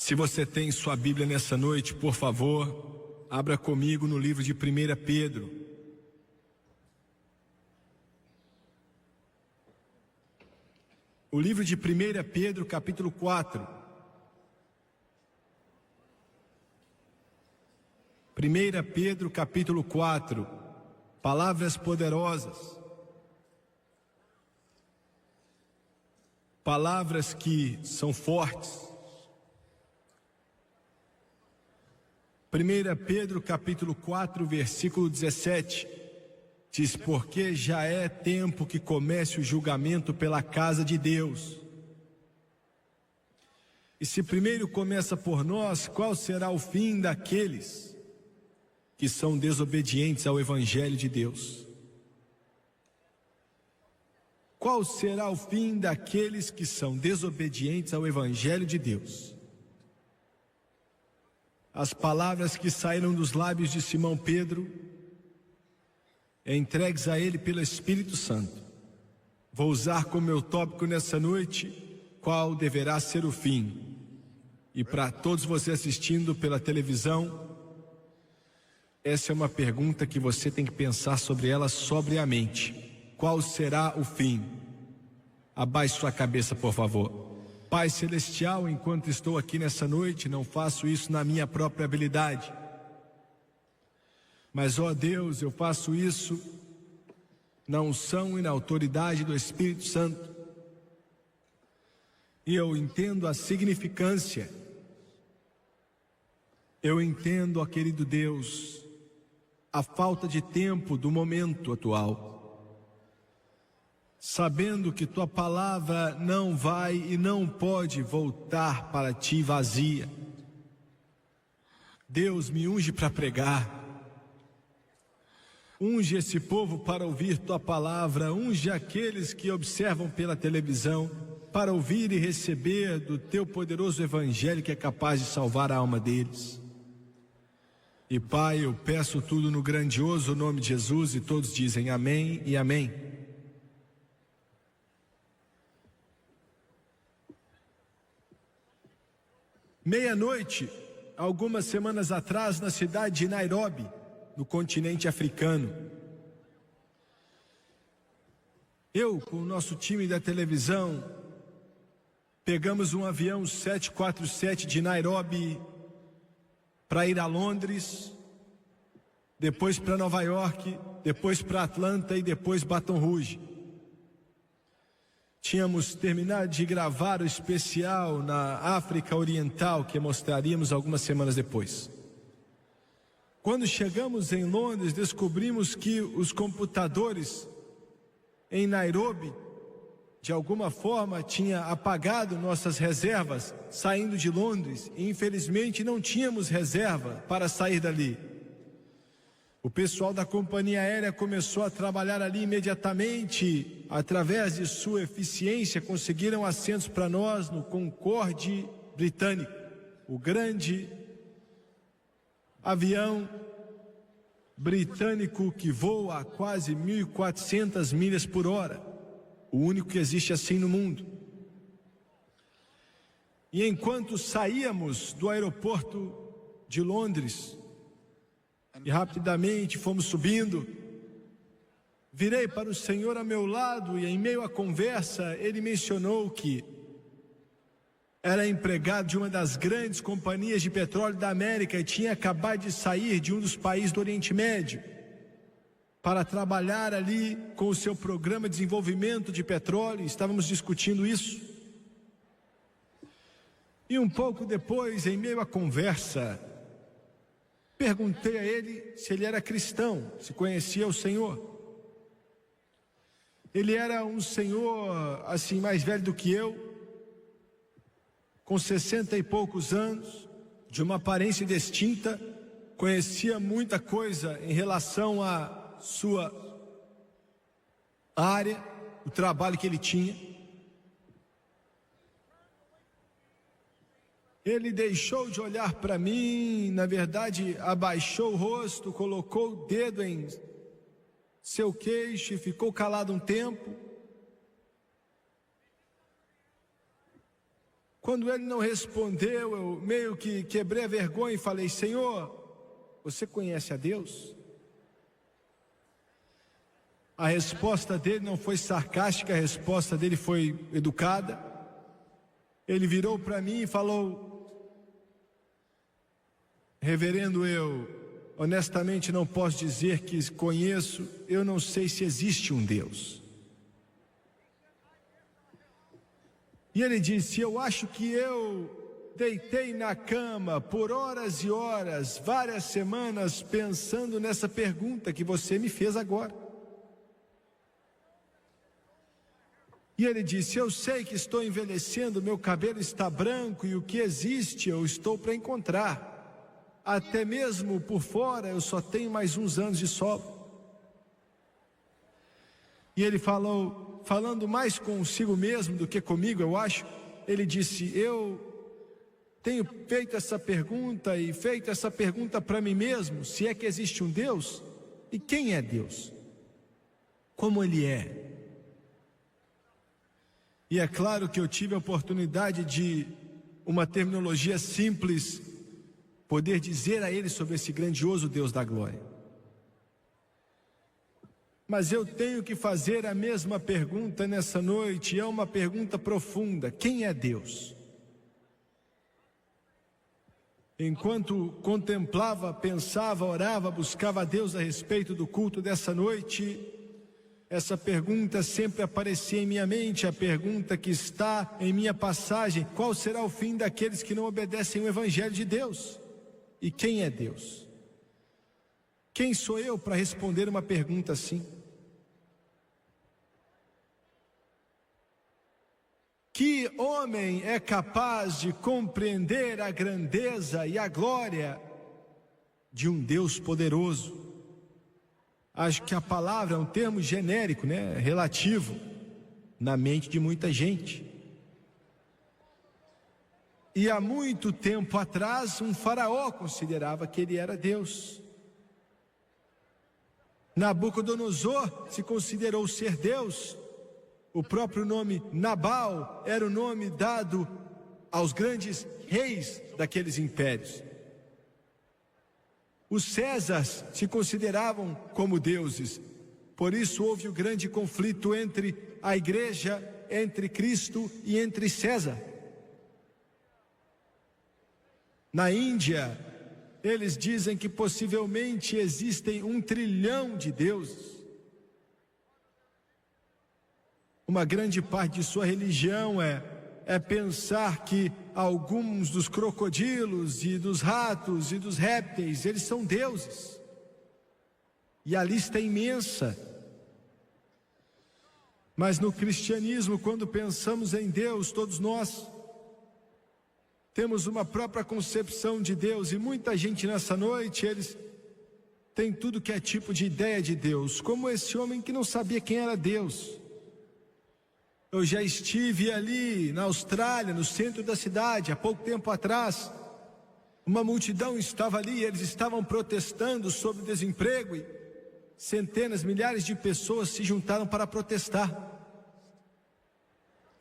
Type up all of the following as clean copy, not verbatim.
Se você tem sua Bíblia nessa noite, por favor, abra comigo no livro de 1 Pedro. O livro de 1 Pedro, capítulo 4. 1 Pedro, capítulo 4. Palavras poderosas. Palavras que são fortes. 1 Pedro capítulo 4, versículo 17, diz: porque já é tempo que comece o julgamento pela casa de Deus. E se primeiro começa por nós, qual será o fim daqueles que são desobedientes ao Evangelho de Deus? Qual será o fim daqueles que são desobedientes ao Evangelho de Deus? As palavras que saíram dos lábios de Simão Pedro, entregues a ele pelo Espírito Santo. Vou usar como meu tópico nessa noite, qual deverá ser o fim. E para todos vocês assistindo pela televisão, essa é uma pergunta que você tem que pensar sobre ela sobriamente. Qual será o fim? Abaixe sua cabeça, por favor. Pai Celestial, enquanto estou aqui nessa noite, não faço isso na minha própria habilidade. Mas, ó Deus, eu faço isso na unção e na autoridade do Espírito Santo. E eu entendo a significância. Eu entendo, ó querido Deus, a falta de tempo do momento atual. Sabendo que tua palavra não vai e não pode voltar para ti vazia. Deus, me unge para pregar. Unge esse povo para ouvir tua palavra. Unge aqueles que observam pela televisão para ouvir e receber do teu poderoso evangelho que é capaz de salvar a alma deles. E Pai, eu peço tudo no grandioso nome de Jesus, e todos dizem amém e amém. Meia-noite, algumas semanas atrás, na cidade de Nairobi, no continente africano, eu, com o nosso time da televisão, pegamos um avião 747 de Nairobi para ir a Londres, depois para Nova York, depois para Atlanta e depois Baton Rouge. Tínhamos terminado de gravar o especial na África Oriental, que mostraríamos algumas semanas depois. Quando chegamos em Londres, descobrimos que os computadores em Nairobi, de alguma forma, tinham apagado nossas reservas saindo de Londres. E infelizmente não tínhamos reserva para sair dali. O pessoal da companhia aérea começou a trabalhar ali imediatamente. Através de sua eficiência, conseguiram assentos para nós no Concorde britânico, o grande avião britânico que voa a quase 1.400 milhas por hora, o único que existe assim no mundo. E enquanto saíamos do aeroporto de Londres, e rapidamente fomos subindo, virei para o Senhor a meu lado e em meio à conversa ele mencionou que era empregado de uma das grandes companhias de petróleo da América e tinha acabado de sair de um dos países do Oriente Médio para trabalhar ali com o seu programa de desenvolvimento de petróleo. Estávamos discutindo isso. E um pouco depois, em meio à conversa, perguntei a ele se ele era cristão, se conhecia o Senhor. Ele era um senhor assim mais velho do que eu, com 60 e poucos anos, de uma aparência distinta, conhecia muita coisa em relação à sua área, o trabalho que ele tinha. Ele deixou de olhar para mim, na verdade abaixou o rosto, colocou o dedo em seu queixo e ficou calado um tempo. Quando ele não respondeu, eu meio que quebrei a vergonha e falei: Senhor, você conhece a Deus? A resposta dele não foi sarcástica, a resposta dele foi educada. Ele virou para mim e falou: reverendo, eu honestamente não posso dizer que conheço, eu não sei se existe um Deus. E ele disse: eu acho que eu deitei na cama por horas e horas, várias semanas, pensando nessa pergunta que você me fez agora. E ele disse: eu sei que estou envelhecendo, meu cabelo está branco e o que existe eu estou para encontrar. Até mesmo por fora eu só tenho mais uns anos de sobra. E ele falou, falando mais consigo mesmo do que comigo, eu acho, ele disse: eu tenho feito essa pergunta e feito essa pergunta para mim mesmo, se é que existe um Deus, e quem é Deus? Como Ele é? E é claro que eu tive a oportunidade de, uma terminologia simples, poder dizer a Ele sobre esse grandioso Deus da glória. Mas eu tenho que fazer a mesma pergunta nessa noite, é uma pergunta profunda: quem é Deus? Enquanto contemplava, pensava, orava, buscava a Deus a respeito do culto dessa noite, essa pergunta sempre aparecia em minha mente, a pergunta que está em minha passagem: qual será o fim daqueles que não obedecem o Evangelho de Deus? E quem é Deus? Quem sou eu para responder uma pergunta assim? Que homem é capaz de compreender a grandeza e a glória de um Deus poderoso? Acho que a palavra é um termo genérico, né? Relativo, na mente de muita gente. E há muito tempo atrás, um faraó considerava que ele era Deus. Nabucodonosor se considerou ser Deus. O próprio nome Nabal era o nome dado aos grandes reis daqueles impérios. Os Césares se consideravam como deuses. Por isso houve o grande conflito entre a igreja, entre Cristo e entre César. Na Índia, eles dizem que possivelmente existem 1 trilhão de deuses. Uma grande parte de sua religião é pensar que alguns dos crocodilos e dos ratos e dos répteis, eles são deuses. E a lista é imensa. Mas no cristianismo, quando pensamos em Deus, todos nós temos uma própria concepção de Deus, e muita gente nessa noite, eles têm tudo que é tipo de ideia de Deus, como esse homem que não sabia quem era Deus. Eu já estive ali na Austrália, no centro da cidade, há pouco tempo atrás. Uma multidão estava ali, eles estavam protestando sobre o desemprego, e centenas, milhares de pessoas se juntaram para protestar.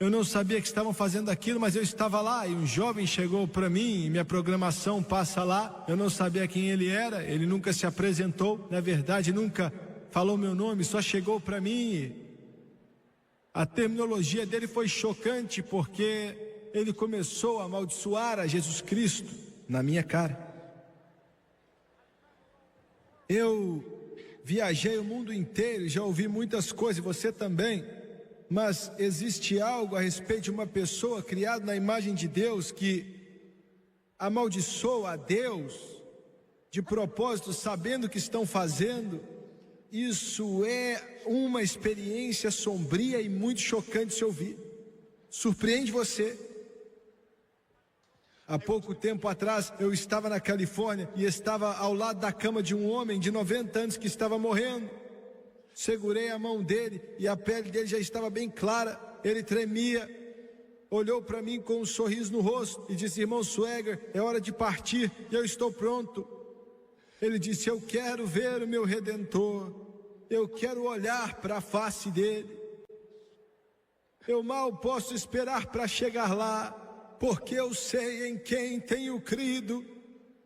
Eu não sabia que estavam fazendo aquilo, mas eu estava lá, e um jovem chegou para mim, minha programação passa lá. Eu não sabia quem ele era, ele nunca se apresentou, na verdade nunca falou meu nome, só chegou para mim. A terminologia dele foi chocante, porque ele começou a amaldiçoar a Jesus Cristo na minha cara. Eu viajei o mundo inteiro, já ouvi muitas coisas, você também. Mas existe algo a respeito de uma pessoa criada na imagem de Deus que amaldiçoa a Deus de propósito, sabendo o que estão fazendo. Isso é uma experiência sombria e muito chocante de se ouvir. Surpreende você. Há pouco tempo atrás eu estava na Califórnia e estava ao lado da cama de um homem de 90 anos que estava morrendo. Segurei a mão dele e a pele dele já estava bem clara, ele tremia, olhou para mim com um sorriso no rosto e disse: irmão Swagger, é hora de partir e eu estou pronto. Ele disse: eu quero ver o meu Redentor, eu quero olhar para a face dele, eu mal posso esperar para chegar lá, porque eu sei em quem tenho crido,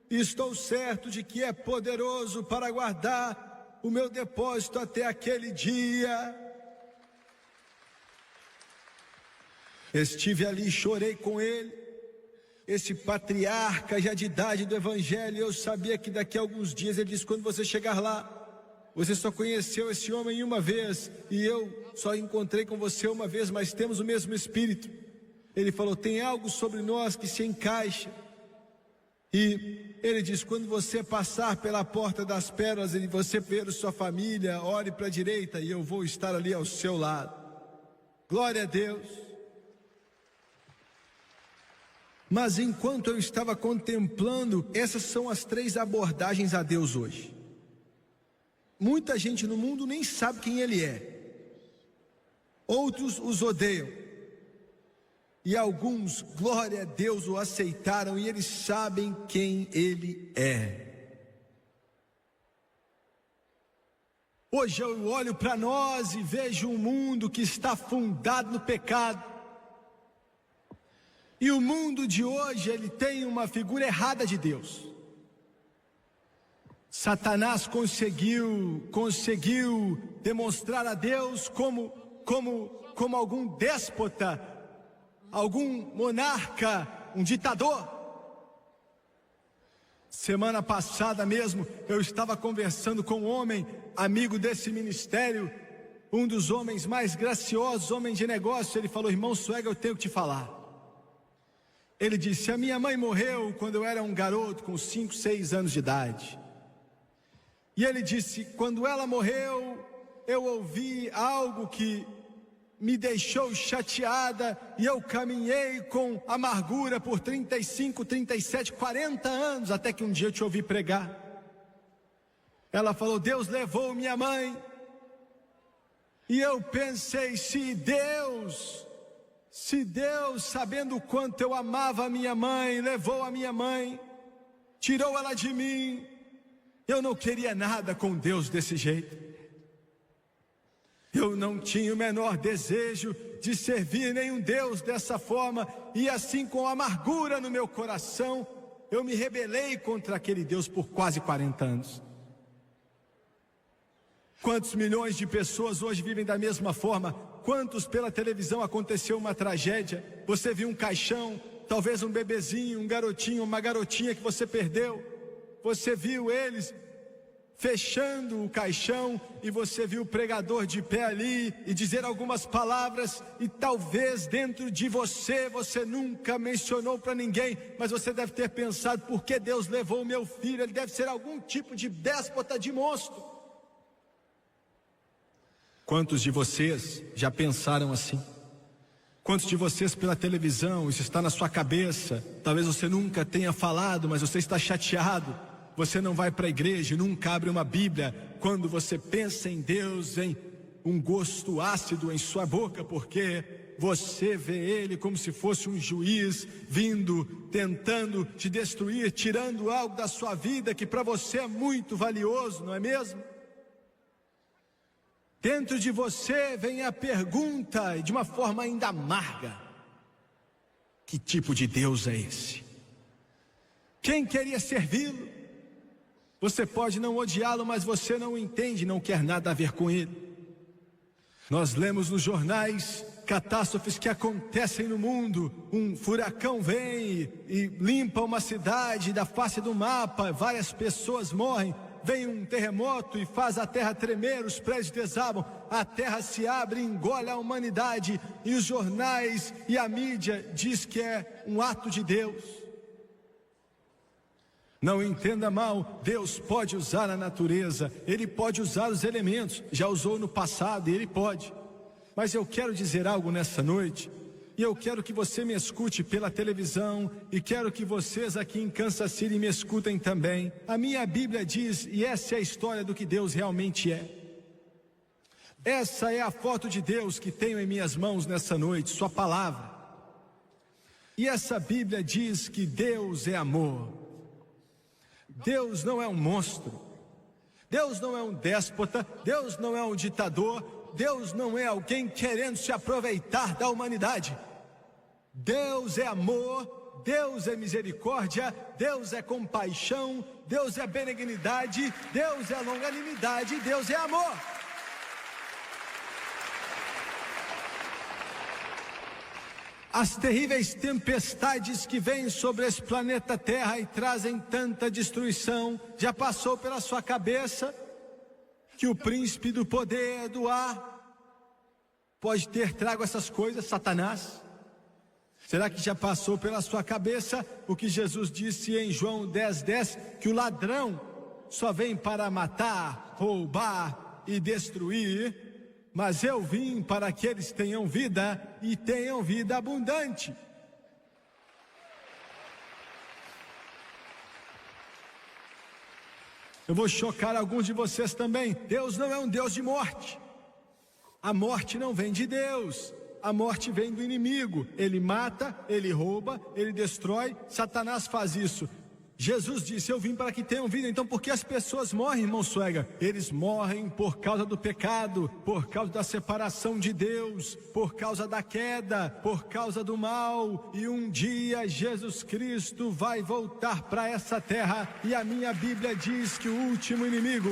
e estou certo de que é poderoso para guardar o meu depósito até aquele dia. Estive ali, chorei com ele, esse patriarca já de idade do evangelho. Eu sabia que daqui a alguns dias, ele disse, quando você chegar lá, você só conheceu esse homem uma vez, e eu só encontrei com você uma vez, mas temos o mesmo espírito. Ele falou, tem algo sobre nós que se encaixa. E ele diz, quando você passar pela porta das pérolas e você ver sua família, olhe para a direita e eu vou estar ali ao seu lado. Glória a Deus. Mas enquanto eu estava contemplando, essas são as 3 abordagens a Deus hoje. Muita gente no mundo nem sabe quem Ele é. Outros os odeiam. E alguns, glória a Deus, o aceitaram e eles sabem quem Ele é. Hoje eu olho para nós e vejo um mundo que está afundado no pecado. E o mundo de hoje, ele tem uma figura errada de Deus. Satanás conseguiu demonstrar a Deus como algum déspota, algum monarca, um ditador. Semana passada mesmo, eu estava conversando com um homem, amigo desse ministério, um dos homens mais graciosos, homem de negócio. Ele falou, irmão Suega, eu tenho que te falar. Ele disse, a minha mãe morreu quando eu era um garoto com 5, 6 anos de idade. E ele disse, quando ela morreu, eu ouvi algo que me deixou chateada, e eu caminhei com amargura por 35, 37, 40 anos, até que um dia eu te ouvi pregar. Ela falou, Deus levou minha mãe. E eu pensei, se Deus, sabendo o quanto eu amava a minha mãe, levou a minha mãe, tirou ela de mim, eu não queria nada com Deus desse jeito. Eu não tinha o menor desejo de servir nenhum Deus dessa forma, e assim, com amargura no meu coração, eu me rebelei contra aquele Deus por quase 40 anos. Quantos milhões de pessoas hoje vivem da mesma forma? Quantos pela televisão aconteceu uma tragédia? Você viu um caixão, talvez um bebezinho, um garotinho, uma garotinha que você perdeu. Você viu eles fechando o caixão, e você viu o pregador de pé ali e dizer algumas palavras, e talvez dentro de você nunca mencionou para ninguém, mas você deve ter pensado, por que Deus levou o meu filho? Ele deve ser algum tipo de déspota, de monstro. Quantos de vocês já pensaram assim? Quantos de vocês pela televisão, isso está na sua cabeça, talvez você nunca tenha falado, mas você está chateado. Você não vai para a igreja, nunca abre uma Bíblia. Quando você pensa em Deus, em um gosto ácido em sua boca, porque você vê Ele como se fosse um juiz vindo, tentando te destruir, tirando algo da sua vida que para você é muito valioso, não é mesmo? Dentro de você vem a pergunta, de uma forma ainda amarga: que tipo de Deus é esse? Quem queria servi-lo? Você pode não odiá-lo, mas você não o entende, não quer nada a ver com ele. Nós lemos nos jornais catástrofes que acontecem no mundo. Um furacão vem e limpa uma cidade da face do mapa, várias pessoas morrem. Vem um terremoto e faz a terra tremer, os prédios desabam, a terra se abre e engole a humanidade, e os jornais e a mídia diz que é um ato de Deus. Não entenda mal, Deus pode usar a natureza, Ele pode usar os elementos, já usou no passado e Ele pode. Mas eu quero dizer algo nessa noite, e eu quero que você me escute pela televisão, e quero que vocês aqui em Kansas City me escutem também. A minha Bíblia diz, e essa é a história do que Deus realmente é. Essa é a foto de Deus que tenho em minhas mãos nessa noite, sua palavra. E essa Bíblia diz que Deus é amor. Deus não é um monstro, Deus não é um déspota, Deus não é um ditador, Deus não é alguém querendo se aproveitar da humanidade. Deus é amor, Deus é misericórdia, Deus é compaixão, Deus é benignidade, Deus é longanimidade, Deus é amor. As terríveis tempestades que vêm sobre esse planeta Terra e trazem tanta destruição, já passou pela sua cabeça que o príncipe do poder do ar pode ter trago essas coisas, Satanás? Será que já passou pela sua cabeça o que Jesus disse em João 10:10, que o ladrão só vem para matar, roubar e destruir? Mas eu vim para que eles tenham vida e tenham vida abundante. Eu vou chocar alguns de vocês também. Deus não é um Deus de morte. A morte não vem de Deus. A morte vem do inimigo. Ele mata, ele rouba, ele destrói. Satanás faz isso. Jesus disse, eu vim para que tenham vida. Então por que as pessoas morrem, irmão Suega? Eles morrem por causa do pecado, por causa da separação de Deus, por causa da queda, por causa do mal. E um dia Jesus Cristo vai voltar para essa terra. E a minha Bíblia diz que o último inimigo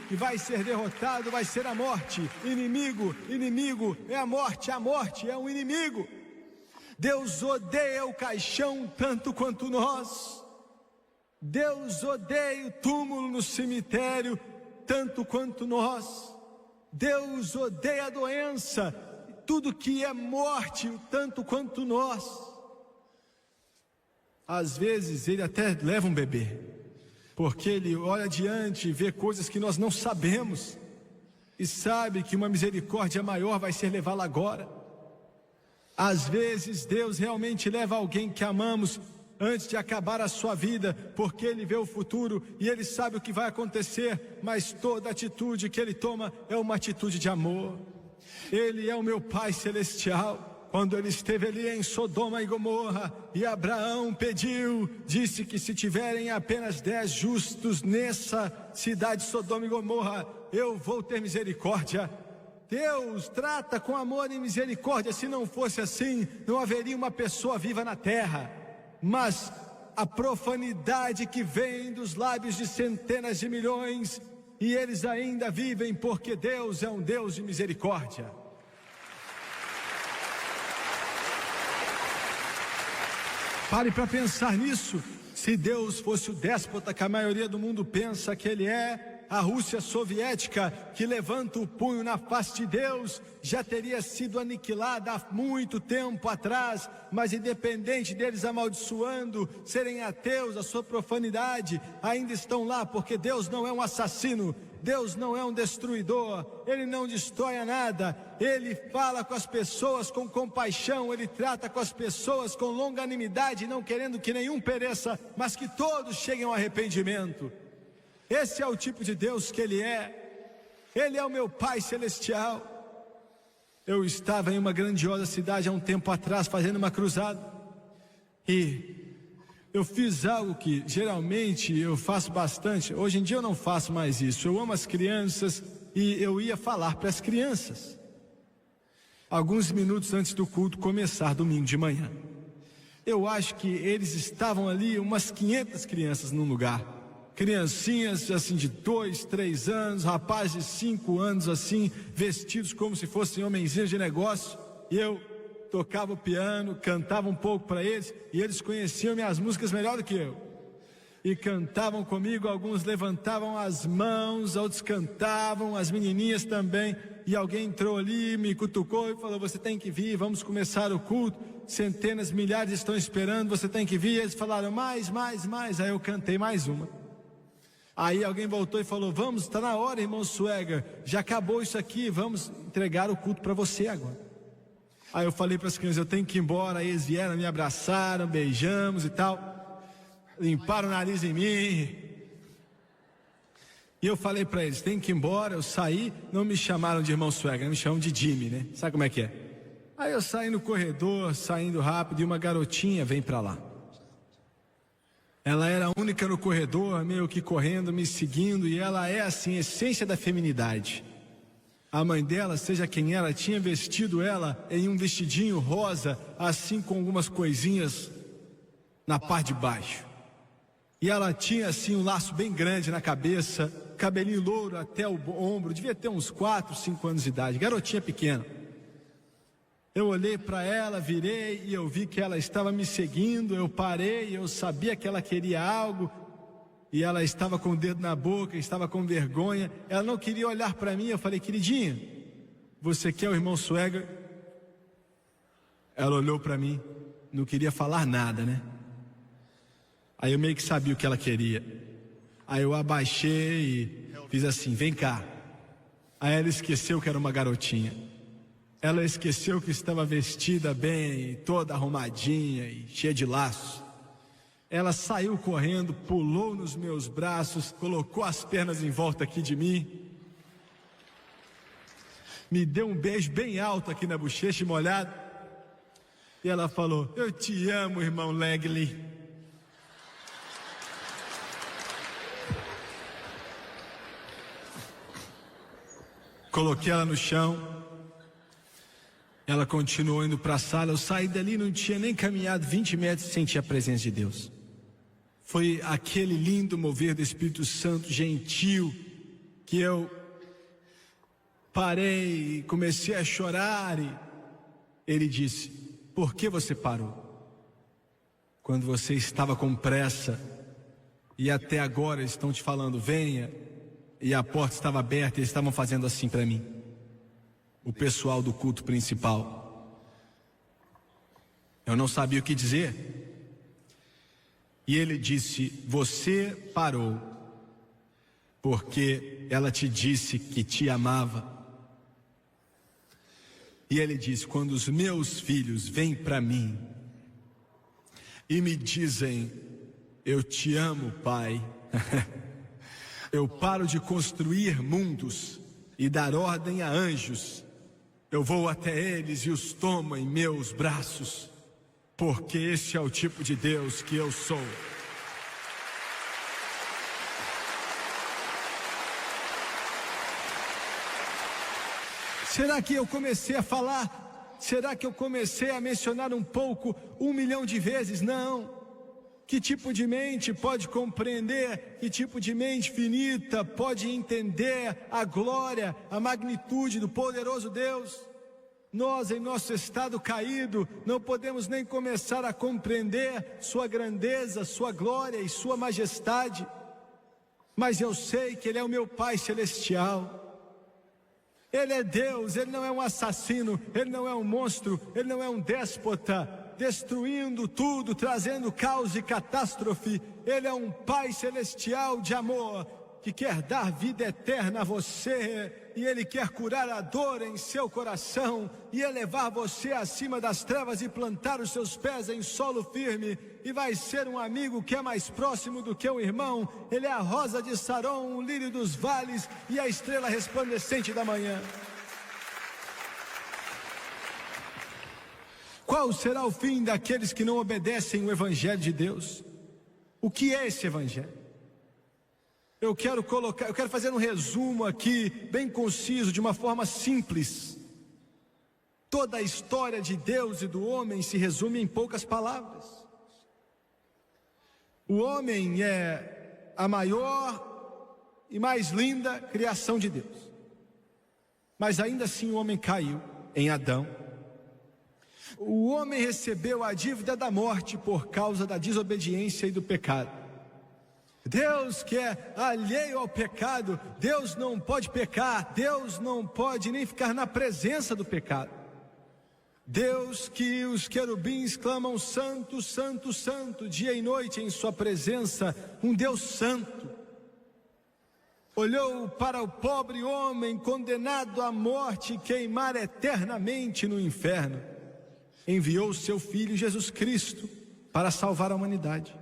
que vai ser derrotado vai ser a morte. Inimigo é a morte é um inimigo. Deus odeia o caixão tanto quanto nós. Deus odeia o túmulo no cemitério tanto quanto nós. Deus odeia a doença, tudo que é morte tanto quanto nós. Às vezes ele até leva um bebê, porque ele olha adiante e vê coisas que nós não sabemos, e sabe que uma misericórdia maior vai ser levá-la agora. Às vezes Deus realmente leva alguém que amamos antes de acabar a sua vida, porque Ele vê o futuro e Ele sabe o que vai acontecer, mas toda atitude que Ele toma é uma atitude de amor. Ele é o meu Pai Celestial. Quando Ele esteve ali em Sodoma e Gomorra, e Abraão disse que se tiverem apenas 10 justos nessa cidade Sodoma e Gomorra, eu vou ter misericórdia. Deus trata com amor e misericórdia. Se não fosse assim, não haveria uma pessoa viva na terra. Mas a profanidade que vem dos lábios de centenas de milhões, e eles ainda vivem, porque Deus é um Deus de misericórdia. Pare para pensar nisso. Se Deus fosse o déspota que a maioria do mundo pensa que Ele é, a Rússia soviética, que levanta o punho na face de Deus, já teria sido aniquilada há muito tempo atrás. Mas independente deles amaldiçoando, serem ateus, a sua profanidade, ainda estão lá, porque Deus não é um assassino, Deus não é um destruidor, Ele não destrói a nada. Ele fala com as pessoas com compaixão, Ele trata com as pessoas com longanimidade, não querendo que nenhum pereça, mas que todos cheguem ao arrependimento. Esse é o tipo de Deus que Ele é. Ele é o meu Pai Celestial. Eu estava em uma grandiosa cidade há um tempo atrás fazendo uma cruzada, e eu fiz algo que geralmente eu faço bastante. Hoje em dia eu não faço mais isso. Eu amo as crianças e eu ia falar para as crianças alguns minutos antes do culto começar, domingo de manhã. Eu acho que eles estavam ali, umas 500 crianças num lugar. Criancinhas assim de 2, 3 anos, rapazes de 5 anos assim, vestidos como se fossem homenzinhos de negócio. E eu tocava o piano, cantava um pouco para eles, e eles conheciam minhas músicas melhor do que eu. E cantavam comigo, alguns levantavam as mãos, outros cantavam, as menininhas também. E alguém entrou ali, me cutucou e falou, você tem que vir, vamos começar o culto. Centenas, milhares estão esperando, você tem que vir. E eles falaram, mais. Aí eu cantei mais uma. Aí alguém voltou e falou, vamos, está na hora, irmão Suega, já acabou isso aqui, vamos entregar o culto para você agora. Aí eu falei para as crianças, eu tenho que ir embora. Aí eles vieram, me abraçaram, beijamos e tal, limparam o nariz em mim. E eu falei para eles, tem que ir embora. Eu saí, não me chamaram de irmão Suega, me chamam de Jimmy, né? Sabe como é que é? Aí eu saí no corredor, saindo rápido, e uma garotinha vem para lá. Ela era a única no corredor, meio que correndo, me seguindo, e ela é assim, a essência da feminidade. A mãe dela, seja quem ela, tinha vestido ela em um vestidinho rosa, assim com algumas coisinhas na parte de baixo. E ela tinha assim um laço bem grande na cabeça, cabelinho louro até o ombro, devia ter uns 4, 5 anos de idade, garotinha pequena. Eu olhei para ela, virei e eu vi que ela estava me seguindo. Eu parei, eu sabia que ela queria algo. E ela estava com o dedo na boca, estava com vergonha. Ela não queria olhar para mim. Eu falei: queridinha, você quer o irmão Swagger? Ela olhou para mim, não queria falar nada, né? Aí eu meio que sabia o que ela queria. Aí eu abaixei e fiz assim: vem cá. Aí ela esqueceu que era uma garotinha. Ela esqueceu que estava vestida bem, toda arrumadinha e cheia de laço. Ela saiu correndo, pulou nos meus braços, colocou as pernas em volta aqui de mim, me deu um beijo bem alto aqui na bochecha, molhado, e ela falou: eu te amo, irmão Legli. Coloquei ela no chão, ela continuou indo para a sala. Eu saí dali, não tinha nem caminhado 20 metros e senti a presença de Deus. Foi aquele lindo mover do Espírito Santo, gentil, que eu parei e comecei a chorar. E ele disse: por que você parou? Quando você estava com pressa e até agora estão te falando venha, e a porta estava aberta e eles estavam fazendo assim para mim, o pessoal do culto principal. Eu não sabia o que dizer. E ele disse: você parou porque ela te disse que te amava. E ele disse: quando os meus filhos vêm para mim e me dizem eu te amo, pai, eu paro de construir mundos e dar ordem a anjos. Eu vou até eles e os tomo em meus braços, porque esse é o tipo de Deus que eu sou. Será que eu comecei a falar? Será que eu comecei a mencionar um pouco, 1 milhão de vezes? Não. Que tipo de mente pode compreender? Que tipo de mente finita pode entender a glória, a magnitude do poderoso Deus? Nós, em nosso estado caído, não podemos nem começar a compreender sua grandeza, sua glória e sua majestade. Mas eu sei que Ele é o meu Pai Celestial. Ele é Deus, Ele não é um assassino, Ele não é um monstro, Ele não é um déspota, destruindo tudo, trazendo caos e catástrofe. Ele é um Pai Celestial de amor, que quer dar vida eterna a você, e Ele quer curar a dor em seu coração, e elevar você acima das trevas e plantar os seus pés em solo firme, e vai ser um amigo que é mais próximo do que um irmão. Ele é a rosa de Saron, o lírio dos vales e a estrela resplandecente da manhã. Qual será o fim daqueles que não obedecem o Evangelho de Deus? O que é esse Evangelho? Eu quero fazer um resumo aqui, bem conciso, de uma forma simples. Toda a história de Deus e do homem se resume em poucas palavras. O homem é a maior e mais linda criação de Deus. Mas ainda assim o homem caiu em Adão. O homem recebeu a dívida da morte por causa da desobediência e do pecado. Deus que é alheio ao pecado, Deus não pode pecar, Deus não pode nem ficar na presença do pecado. Deus que os querubins clamam santo, santo, santo, dia e noite em sua presença, um Deus santo. Olhou para o pobre homem condenado à morte e queimar eternamente no inferno. Enviou o seu Filho Jesus Cristo para salvar a humanidade.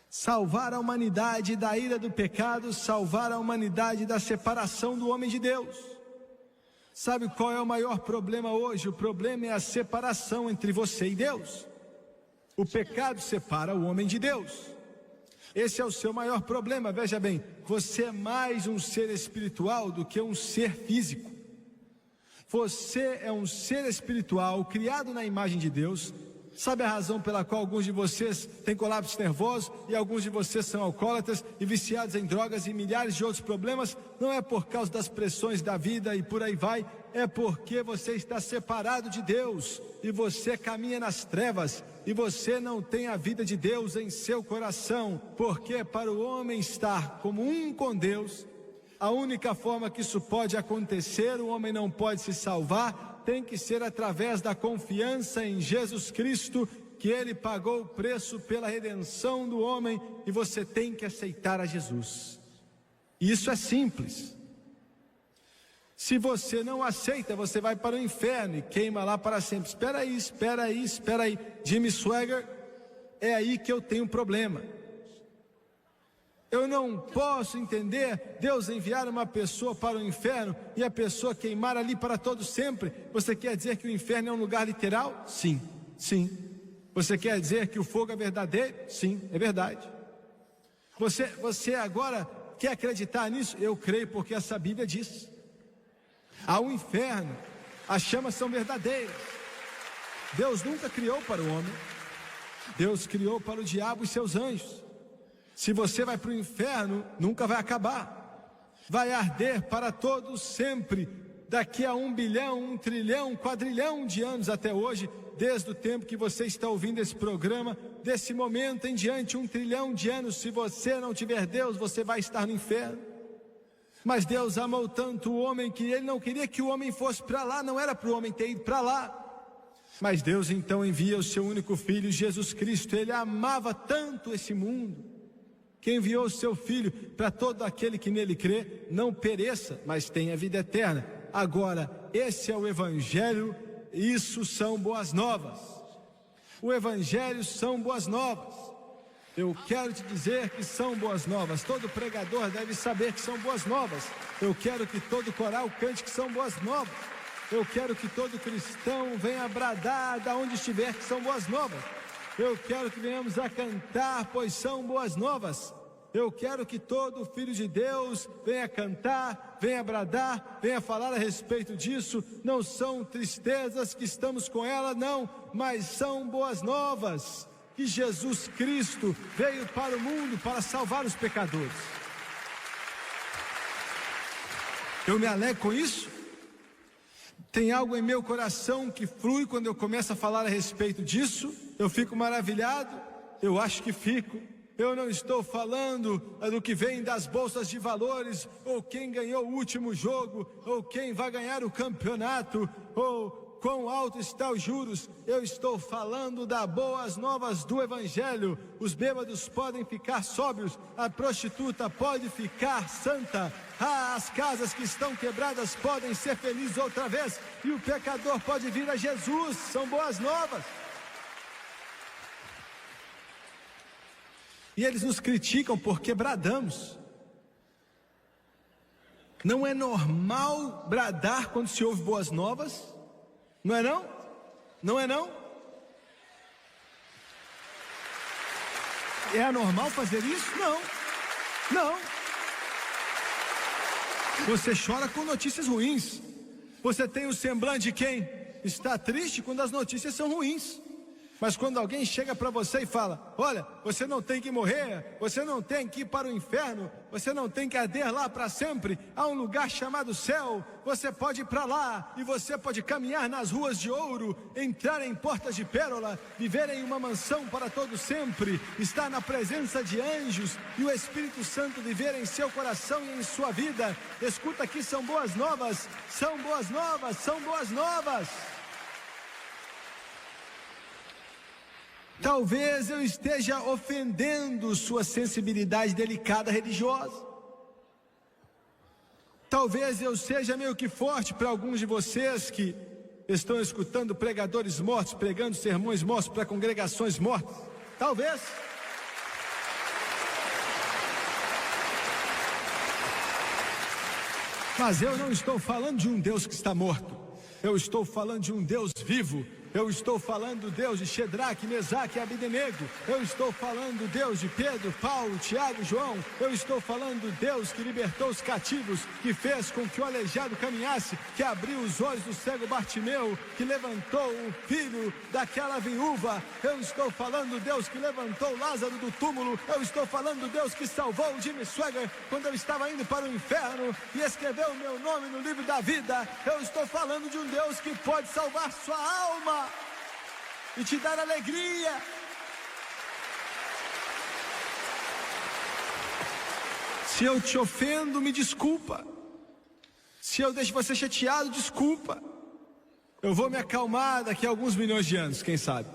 Salvar a humanidade da ira do pecado, salvar a humanidade da separação do homem de Deus. Sabe qual é o maior problema hoje? O problema é a separação entre você e Deus. O pecado separa o homem de Deus. Esse é o seu maior problema. Veja bem, você é mais um ser espiritual do que um ser físico. Você é um ser espiritual, criado na imagem de Deus. Sabe a razão pela qual alguns de vocês têm colapso nervoso e alguns de vocês são alcoólatras e viciados em drogas e milhares de outros problemas? Não é por causa das pressões da vida e por aí vai, é porque você está separado de Deus e você caminha nas trevas e você não tem a vida de Deus em seu coração, porque para o homem estar como um com Deus, a única forma que isso pode acontecer, o homem não pode se salvar, tem que ser através da confiança em Jesus Cristo, que Ele pagou o preço pela redenção do homem, e você tem que aceitar a Jesus. E isso é simples. Se você não aceita, você vai para o inferno e queima lá para sempre. Espera aí. Jimmy Swaggart, é aí que eu tenho um problema. Eu não posso entender Deus enviar uma pessoa para o inferno e a pessoa queimar ali para todo sempre. Você quer dizer que o inferno é um lugar literal? Sim. Você quer dizer que o fogo é verdadeiro? Sim, é verdade. Você agora quer acreditar nisso? Eu creio porque essa Bíblia diz. Há um inferno, as chamas são verdadeiras. Deus nunca criou para o homem. Deus criou para o diabo e seus anjos. Se você vai para o inferno, nunca vai acabar. Vai arder para todos sempre. Daqui a 1 bilhão, 1 trilhão, 1 quadrilhão de anos até hoje, desde o tempo que você está ouvindo esse programa, desse momento em diante, 1 trilhão de anos, se você não tiver Deus, você vai estar no inferno. Mas Deus amou tanto o homem que Ele não queria que o homem fosse para lá, não era para o homem ter ido para lá. Mas Deus então envia o seu único filho, Jesus Cristo. Ele amava tanto esse mundo, que enviou o seu Filho para todo aquele que nele crê, não pereça, mas tenha vida eterna. Agora, esse é o Evangelho, isso são boas novas. O Evangelho são boas novas. Eu quero te dizer que são boas novas. Todo pregador deve saber que são boas novas. Eu quero que todo coral cante que são boas novas. Eu quero que todo cristão venha bradar da onde estiver que são boas novas. Eu quero que venhamos a cantar, pois são boas novas. Eu quero que todo filho de Deus venha cantar, venha bradar, venha falar a respeito disso. Não são tristezas que estamos com ela, não, mas são boas novas. Que Jesus Cristo veio para o mundo para salvar os pecadores. Eu me alegro com isso. Tem algo em meu coração que flui quando eu começo a falar a respeito disso. Eu fico maravilhado, eu acho que fico. Eu não estou falando do que vem das bolsas de valores, ou quem ganhou o último jogo, ou quem vai ganhar o campeonato, ou quão alto está os juros. Eu estou falando das boas novas do Evangelho. Os bêbados podem ficar sóbrios, a prostituta pode ficar santa, as casas que estão quebradas podem ser felizes outra vez, e o pecador pode vir a Jesus. São boas novas. E eles nos criticam porque bradamos. Não é normal bradar quando se ouve boas novas? Não é não? Não é não? É anormal fazer isso? Não. Você chora com notícias ruins. Você tem o semblante de quem está triste quando as notícias são ruins. Mas quando alguém chega para você e fala: olha, você não tem que morrer, você não tem que ir para o inferno, você não tem que arder lá para sempre, há um lugar chamado céu, você pode ir para lá, e você pode caminhar nas ruas de ouro, entrar em portas de pérola, viver em uma mansão para todo sempre, estar na presença de anjos, e o Espírito Santo viver em seu coração e em sua vida. Escuta aqui, são boas novas, são boas novas, são boas novas. Talvez eu esteja ofendendo sua sensibilidade delicada religiosa. Talvez eu seja meio que forte para alguns de vocês que estão escutando pregadores mortos, pregando sermões mortos para congregações mortas. Talvez. Mas eu não estou falando de um Deus que está morto. Eu estou falando de um Deus vivo. Eu estou falando do Deus de Shedraque, Mesaque e Abdenego. Eu estou falando do Deus de Pedro, Paulo, Tiago e João. Eu estou falando do Deus que libertou os cativos, que fez com que o aleijado caminhasse, que abriu os olhos do cego Bartimeu, que levantou o filho daquela viúva. Eu estou falando do Deus que levantou Lázaro do túmulo. Eu estou falando do Deus que salvou o Jimmy Swaggart quando eu estava indo para o inferno e escreveu o meu nome no livro da vida. Eu estou falando de um Deus que pode salvar sua alma e te dar alegria. Se eu te ofendo, me desculpa. Se eu deixo você chateado, desculpa. Eu vou me acalmar daqui a alguns milhões de anos, quem sabe.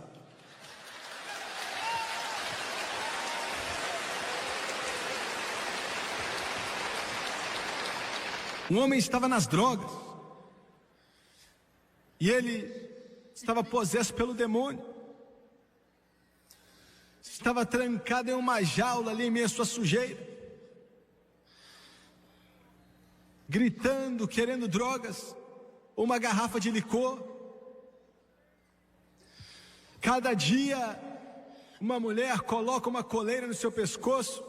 Um homem estava nas drogas e ele estava possesso pelo demônio. Estava trancado em uma jaula ali em meio à sua sujeira, gritando, querendo drogas, uma garrafa de licor. Cada dia uma mulher coloca uma coleira no seu pescoço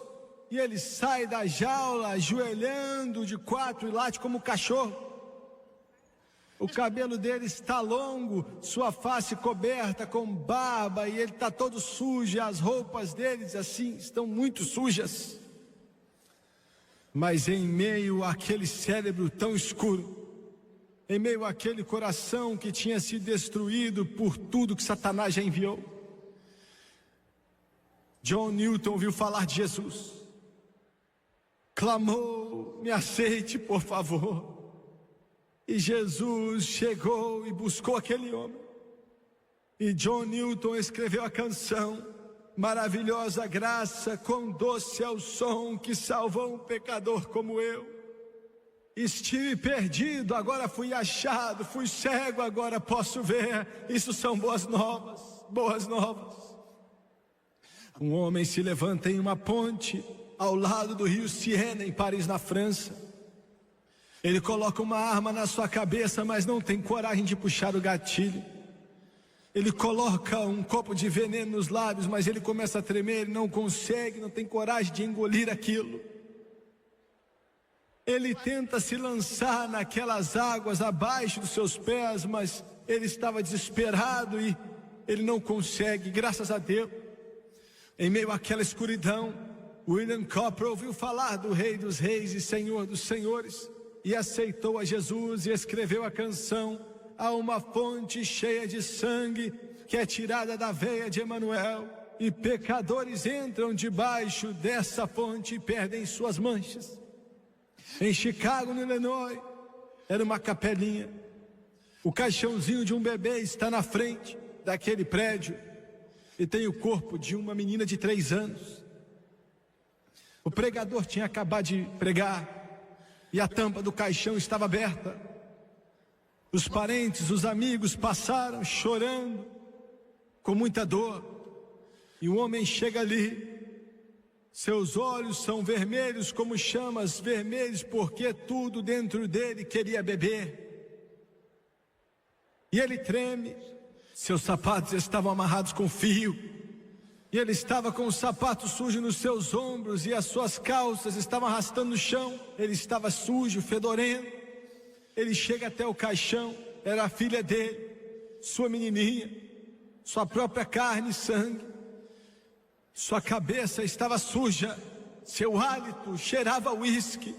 e ele sai da jaula ajoelhando de quatro e late como um cachorro. O cabelo dele está longo, sua face coberta com barba e ele está todo sujo. As roupas deles assim estão muito sujas. Mas em meio àquele cérebro tão escuro, em meio àquele coração que tinha sido destruído por tudo que Satanás já enviou, John Newton ouviu falar de Jesus. Clamou: me aceite, por favor. E Jesus chegou e buscou aquele homem. E John Newton escreveu a canção: maravilhosa graça, quão doce é o som que salvou um pecador como eu. Estive perdido, agora fui achado, fui cego, agora posso ver. Isso são boas novas, boas novas. Um homem se levanta em uma ponte ao lado do rio Siena, em Paris, na França. Ele coloca uma arma na sua cabeça, mas não tem coragem de puxar o gatilho. Ele coloca um copo de veneno nos lábios, mas ele começa a tremer, ele não consegue, não tem coragem de engolir aquilo. Ele tenta se lançar naquelas águas abaixo dos seus pés, mas ele estava desesperado e ele não consegue, graças a Deus. Em meio àquela escuridão, William Cowper ouviu falar do Rei dos Reis e Senhor dos Senhores e aceitou a Jesus e escreveu a canção: há uma fonte cheia de sangue que é tirada da veia de Emanuel, e pecadores entram debaixo dessa fonte e perdem suas manchas. Em Chicago, no Illinois, era uma capelinha. O caixãozinho de um bebê está na frente daquele prédio e tem o corpo de uma menina de 3 anos. O pregador tinha acabado de pregar e a tampa do caixão estava aberta. Os parentes, os amigos passaram chorando, com muita dor. E o homem chega ali, seus olhos são vermelhos como chamas, vermelhos porque tudo dentro dele queria beber. E ele treme, seus sapatos estavam amarrados com fio. E ele estava com o sapato sujo nos seus ombros e as suas calças estavam arrastando no chão. Ele estava sujo, fedorento. Ele chega até o caixão, era a filha dele, sua menininha, sua própria carne e sangue. Sua cabeça estava suja, seu hálito cheirava uísque.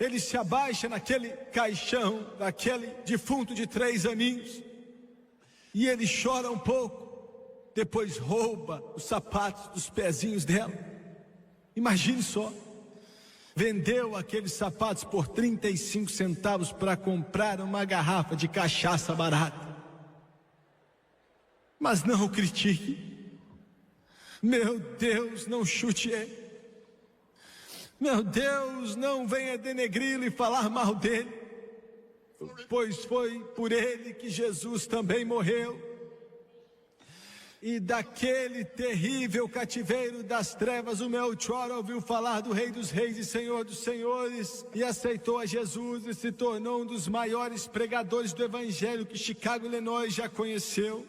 Ele se abaixa naquele caixão, daquele defunto de 3 aninhos, e ele chora um pouco. Depois rouba os sapatos dos pezinhos dela. Imagine só, vendeu aqueles sapatos por 35 centavos para comprar uma garrafa de cachaça barata. Mas não o critique. Meu Deus, não chute ele. Meu Deus, não venha denegri-lo e falar mal dele, pois foi por ele que Jesus também morreu. E daquele terrível cativeiro das trevas, o Melchior ouviu falar do Rei dos Reis e Senhor dos Senhores, e aceitou a Jesus e se tornou um dos maiores pregadores do Evangelho que Chicago, Illinois já conheceu.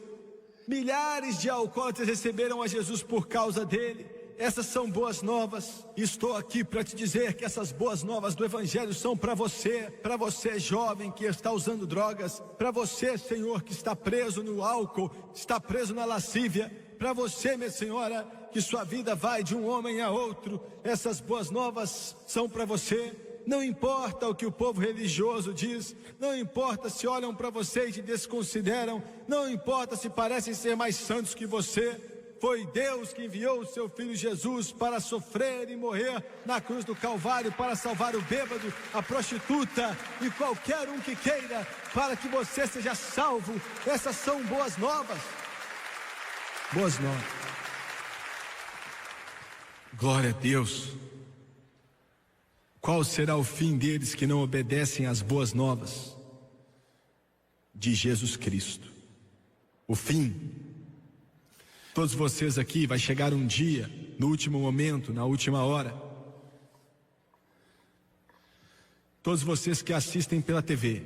Milhares de alcoólatras receberam a Jesus por causa dele. Essas são boas novas. Estou aqui para te dizer que essas boas novas do Evangelho são para você jovem que está usando drogas, para você, Senhor, que está preso no álcool, está preso na lascívia, para você, minha senhora, que sua vida vai de um homem a outro. Essas boas novas são para você. Não importa o que o povo religioso diz, não importa se olham para você e te desconsideram, não importa se parecem ser mais santos que você. Foi Deus que enviou o seu Filho Jesus para sofrer e morrer na cruz do Calvário, para salvar o bêbado, a prostituta e qualquer um que queira, para que você seja salvo. Essas são boas novas. Boas novas. Glória a Deus. Qual será o fim deles que não obedecem às boas novas de Jesus Cristo? O fim. Todos vocês aqui, vai chegar um dia, no último momento, na última hora. Todos vocês que assistem pela TV,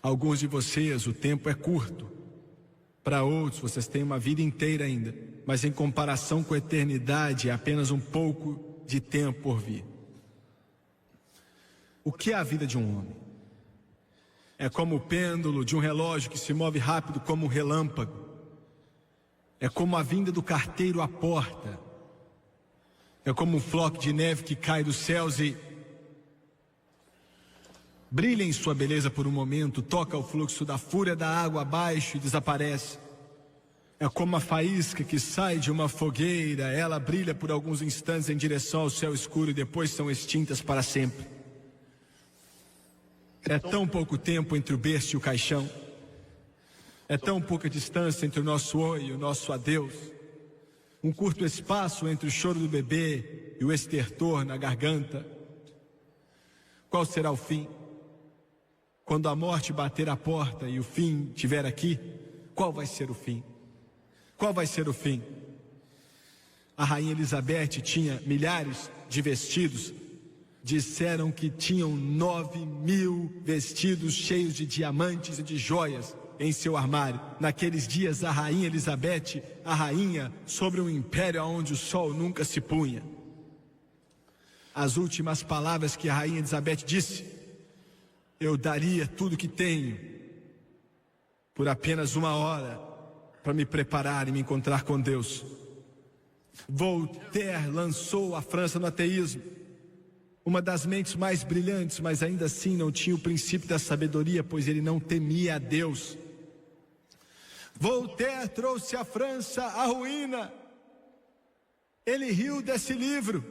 alguns de vocês o tempo é curto, para outros vocês têm uma vida inteira ainda, mas em comparação com a eternidade é apenas um pouco de tempo por vir. O que é a vida de um homem? É como o pêndulo de um relógio que se move rápido como um relâmpago. É como a vinda do carteiro à porta. É como um floco de neve que cai dos céus e brilha em sua beleza por um momento, toca o fluxo da fúria da água abaixo e desaparece. É como a faísca que sai de uma fogueira, ela brilha por alguns instantes em direção ao céu escuro e depois são extintas para sempre. É tão pouco tempo entre o berço e o caixão. É tão pouca distância entre o nosso oi e o nosso adeus. Um curto espaço entre o choro do bebê e o estertor na garganta. Qual será o fim? Quando a morte bater a porta e o fim estiver aqui, qual vai ser o fim? Qual vai ser o fim? A rainha Elizabeth tinha milhares de vestidos. Disseram que tinham 9.000 vestidos cheios de diamantes e de joias em seu armário. Naqueles dias a rainha Elizabeth, a rainha sobre um império onde o sol nunca se punha. As últimas palavras que a rainha Elizabeth disse: eu daria tudo que tenho por apenas uma hora para me preparar e me encontrar com Deus. Voltaire lançou a França no ateísmo. Uma das mentes mais brilhantes, mas ainda assim não tinha o princípio da sabedoria, pois ele não temia a Deus. Voltaire trouxe à França a ruína. Ele riu desse livro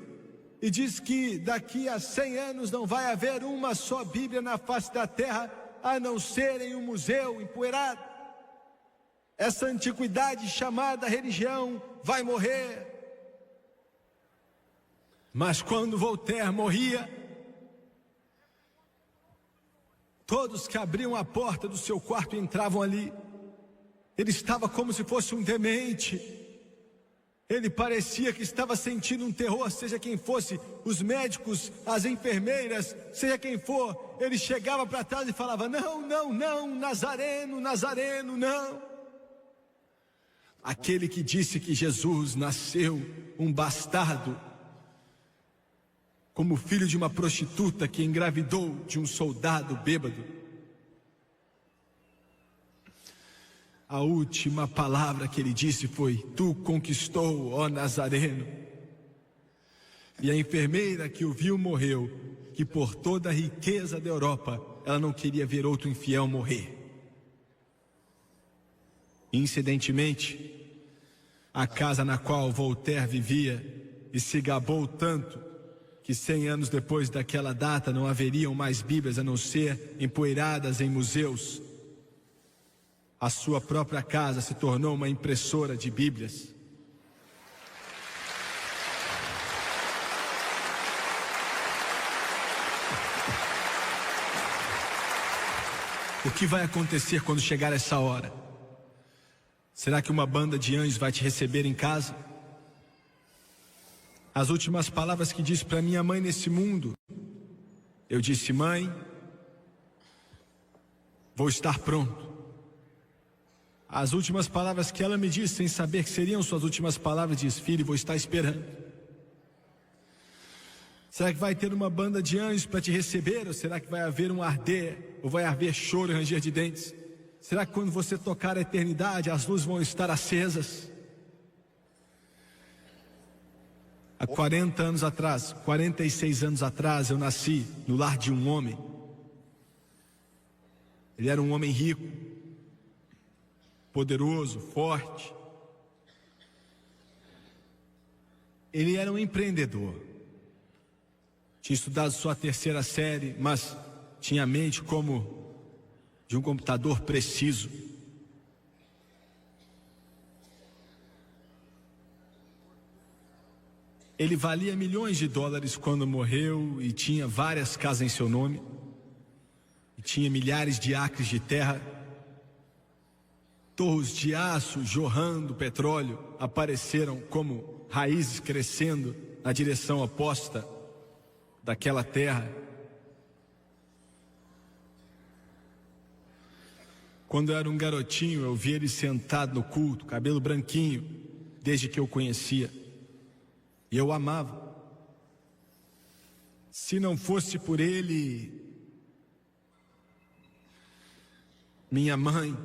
e diz que daqui a 100 anos não vai haver uma só Bíblia na face da terra, a não ser em um museu empoeirado. Essa antiguidade chamada religião vai morrer. Mas quando Voltaire morria, todos que abriam a porta do seu quarto entravam ali. Ele estava como se fosse um demente. Ele parecia que estava sentindo um terror, seja quem fosse, os médicos, as enfermeiras, seja quem for. Ele chegava para trás e falava: não, não, não, Nazareno, Nazareno, não. Aquele que disse que Jesus nasceu um bastardo, como filho de uma prostituta que engravidou de um soldado bêbado. A última palavra que ele disse foi: tu conquistou, ó Nazareno. E a enfermeira que o viu morreu, que por toda a riqueza da Europa, ela não queria ver outro infiel morrer. Incidentemente, a casa na qual Voltaire vivia e se gabou tanto, que 100 anos depois daquela data não haveriam mais Bíblias a não ser empoeiradas em museus. A sua própria casa se tornou uma impressora de Bíblias. O que vai acontecer quando chegar essa hora? Será que uma banda de anjos vai te receber em casa? As últimas palavras que disse para minha mãe nesse mundo, eu disse: mãe, vou estar pronto. As últimas palavras que ela me disse, sem saber que seriam suas últimas palavras, diz: filho, vou estar esperando. Será que vai ter uma banda de anjos para te receber? Ou será que vai haver um arder? Ou vai haver choro e ranger de dentes? Será que quando você tocar a eternidade, as luzes vão estar acesas? Há 40 anos atrás, 46 anos atrás, eu nasci no lar de um homem. Ele era um homem rico, poderoso, forte. Ele era um empreendedor. Tinha estudado só a 3ª série, mas tinha a mente como de um computador preciso. Ele valia milhões de dólares quando morreu e tinha várias casas em seu nome. E tinha milhares de acres de terra. Torres de aço jorrando petróleo apareceram como raízes crescendo na direção oposta daquela terra. Quando eu era um garotinho, eu vi ele sentado no culto, cabelo branquinho, desde que eu conhecia. E eu amava. Se não fosse por ele, minha mãe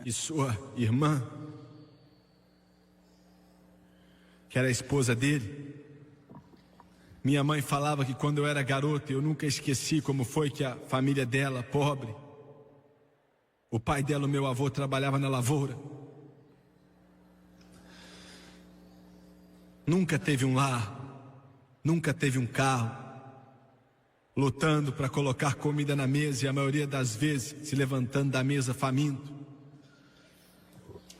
e sua irmã, que era a esposa dele. Minha mãe falava que quando eu era garoto, eu nunca esqueci como foi que a família dela, pobre, o pai dela, o meu avô, trabalhava na lavoura. Nunca teve um lar, nunca teve um carro, lutando para colocar comida na mesa e a maioria das vezes se levantando da mesa faminto.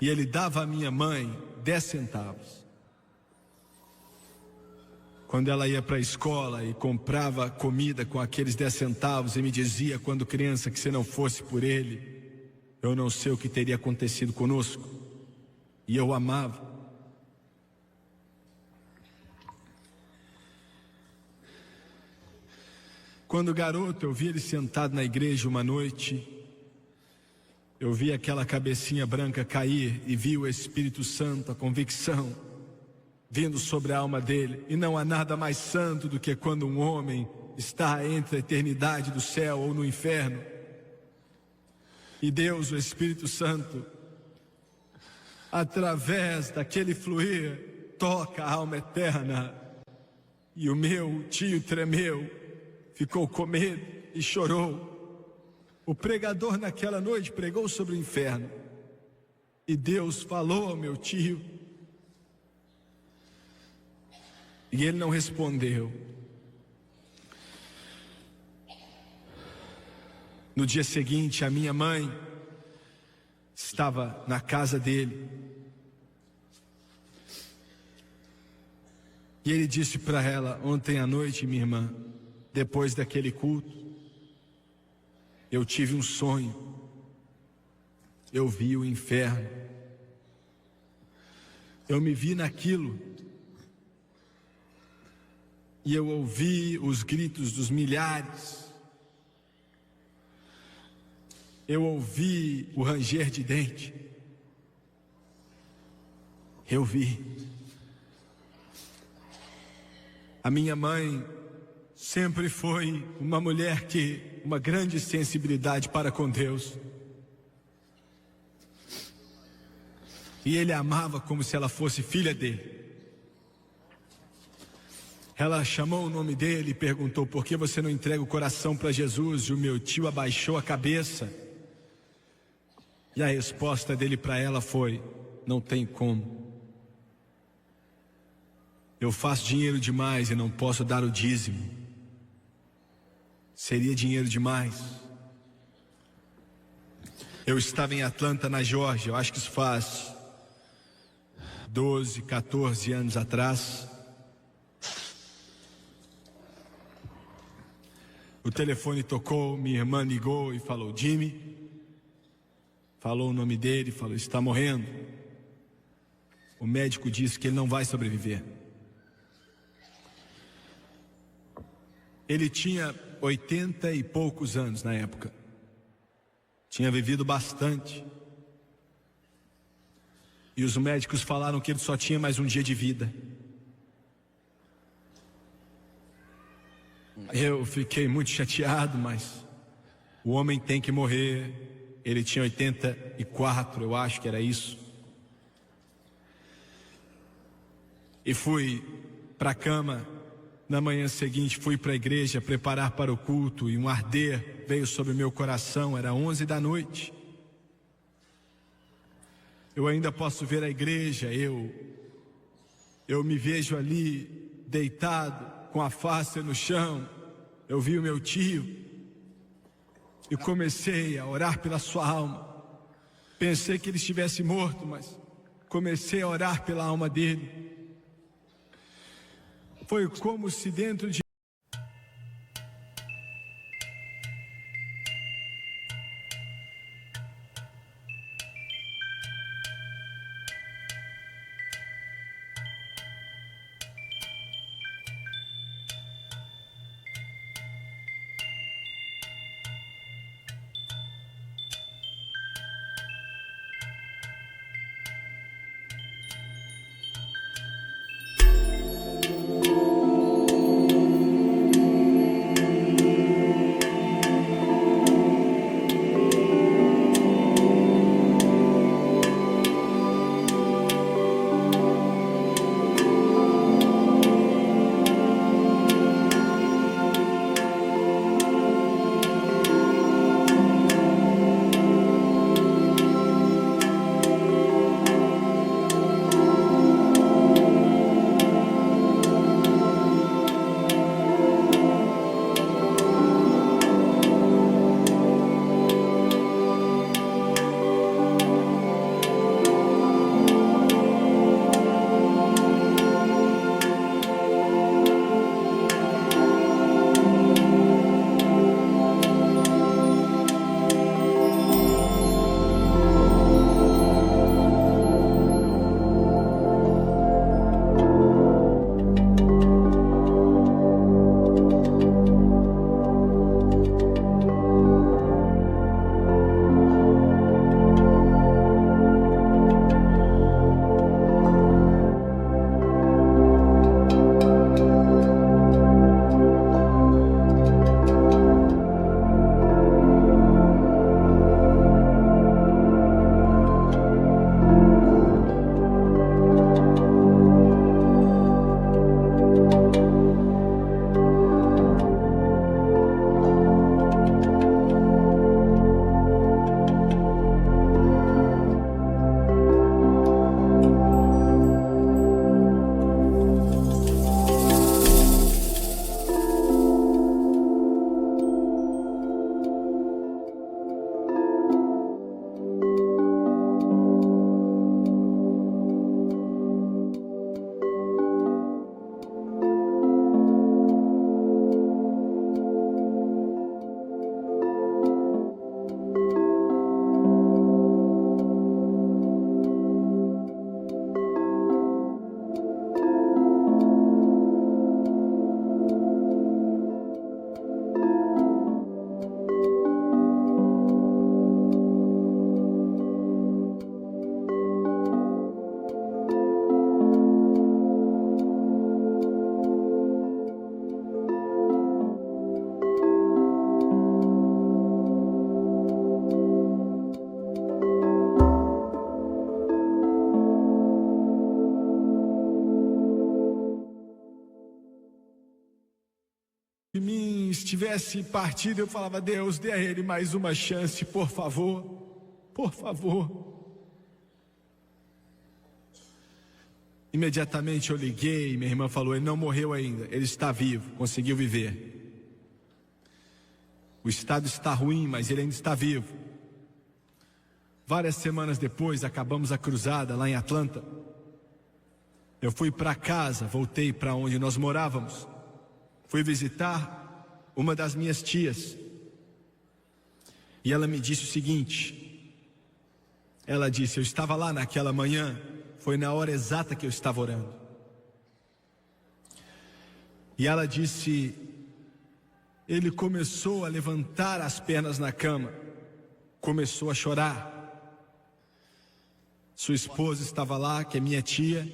E ele dava à minha mãe 10 centavos. Quando ela ia para a escola e comprava comida com aqueles 10 centavos e me dizia, quando criança, que se não fosse por ele, eu não sei o que teria acontecido conosco. E eu amava. Quando garoto, eu vi ele sentado na igreja uma noite. Eu vi aquela cabecinha branca cair e vi o Espírito Santo, a convicção, vindo sobre a alma dele. E não há nada mais santo do que quando um homem está entre a eternidade do céu ou no inferno. E Deus, o Espírito Santo, através daquele fluir, toca a alma eterna. E o meu tio tremeu, ficou com medo e chorou. O pregador naquela noite pregou sobre o inferno. E Deus falou ao meu tio. E ele não respondeu. No dia seguinte, a minha mãe estava na casa dele. E ele disse para ela: ontem à noite, minha irmã, depois daquele culto, eu tive um sonho. Eu vi o inferno. Eu me vi naquilo. E eu ouvi os gritos dos milhares. Eu ouvi o ranger de dente. Eu vi. A minha mãe sempre foi uma mulher que uma grande sensibilidade para com Deus. E ele a amava como se ela fosse filha dele. Ela chamou o nome dele e perguntou: por que você não entrega o coração para Jesus? E o meu tio abaixou a cabeça. E a resposta dele para ela foi: não tem como. Eu faço dinheiro demais e não posso dar o dízimo. Seria dinheiro demais. Eu estava em Atlanta, na Geórgia, eu acho que isso faz 12, 14 anos atrás. O telefone tocou, minha irmã ligou e falou: Jimmy, falou o nome dele, falou: está morrendo. O médico disse que ele não vai sobreviver. Ele tinha 80 e poucos anos na época. Tinha vivido bastante. E os médicos falaram que ele só tinha mais um dia de vida. Eu fiquei muito chateado, mas o homem tem que morrer. Ele tinha 84, eu acho que era isso. E fui para a cama. Na manhã seguinte fui para a igreja preparar para o culto, e um arder veio sobre meu coração. Era 11 da noite. Eu ainda posso ver a igreja. Eu me vejo ali deitado com a face no chão. Eu vi o meu tio e comecei a orar pela sua alma. Pensei que ele estivesse morto, mas comecei a orar pela alma dele. Foi como se dentro de mim estivesse partido, eu falava: Deus, dê a ele mais uma chance, por favor, por favor. Imediatamente eu liguei, minha irmã falou: ele não morreu ainda, ele está vivo, conseguiu viver. O estado está ruim, mas ele ainda está vivo. Várias semanas depois, acabamos a cruzada lá em Atlanta. Eu fui para casa, voltei para onde nós morávamos. Fui visitar uma das minhas tias. E ela me disse o seguinte: Ela disse: eu estava lá naquela manhã, foi na hora exata que eu estava orando. E ela disse: ele começou a levantar as pernas na cama, começou a chorar. Sua esposa estava lá, que é minha tia,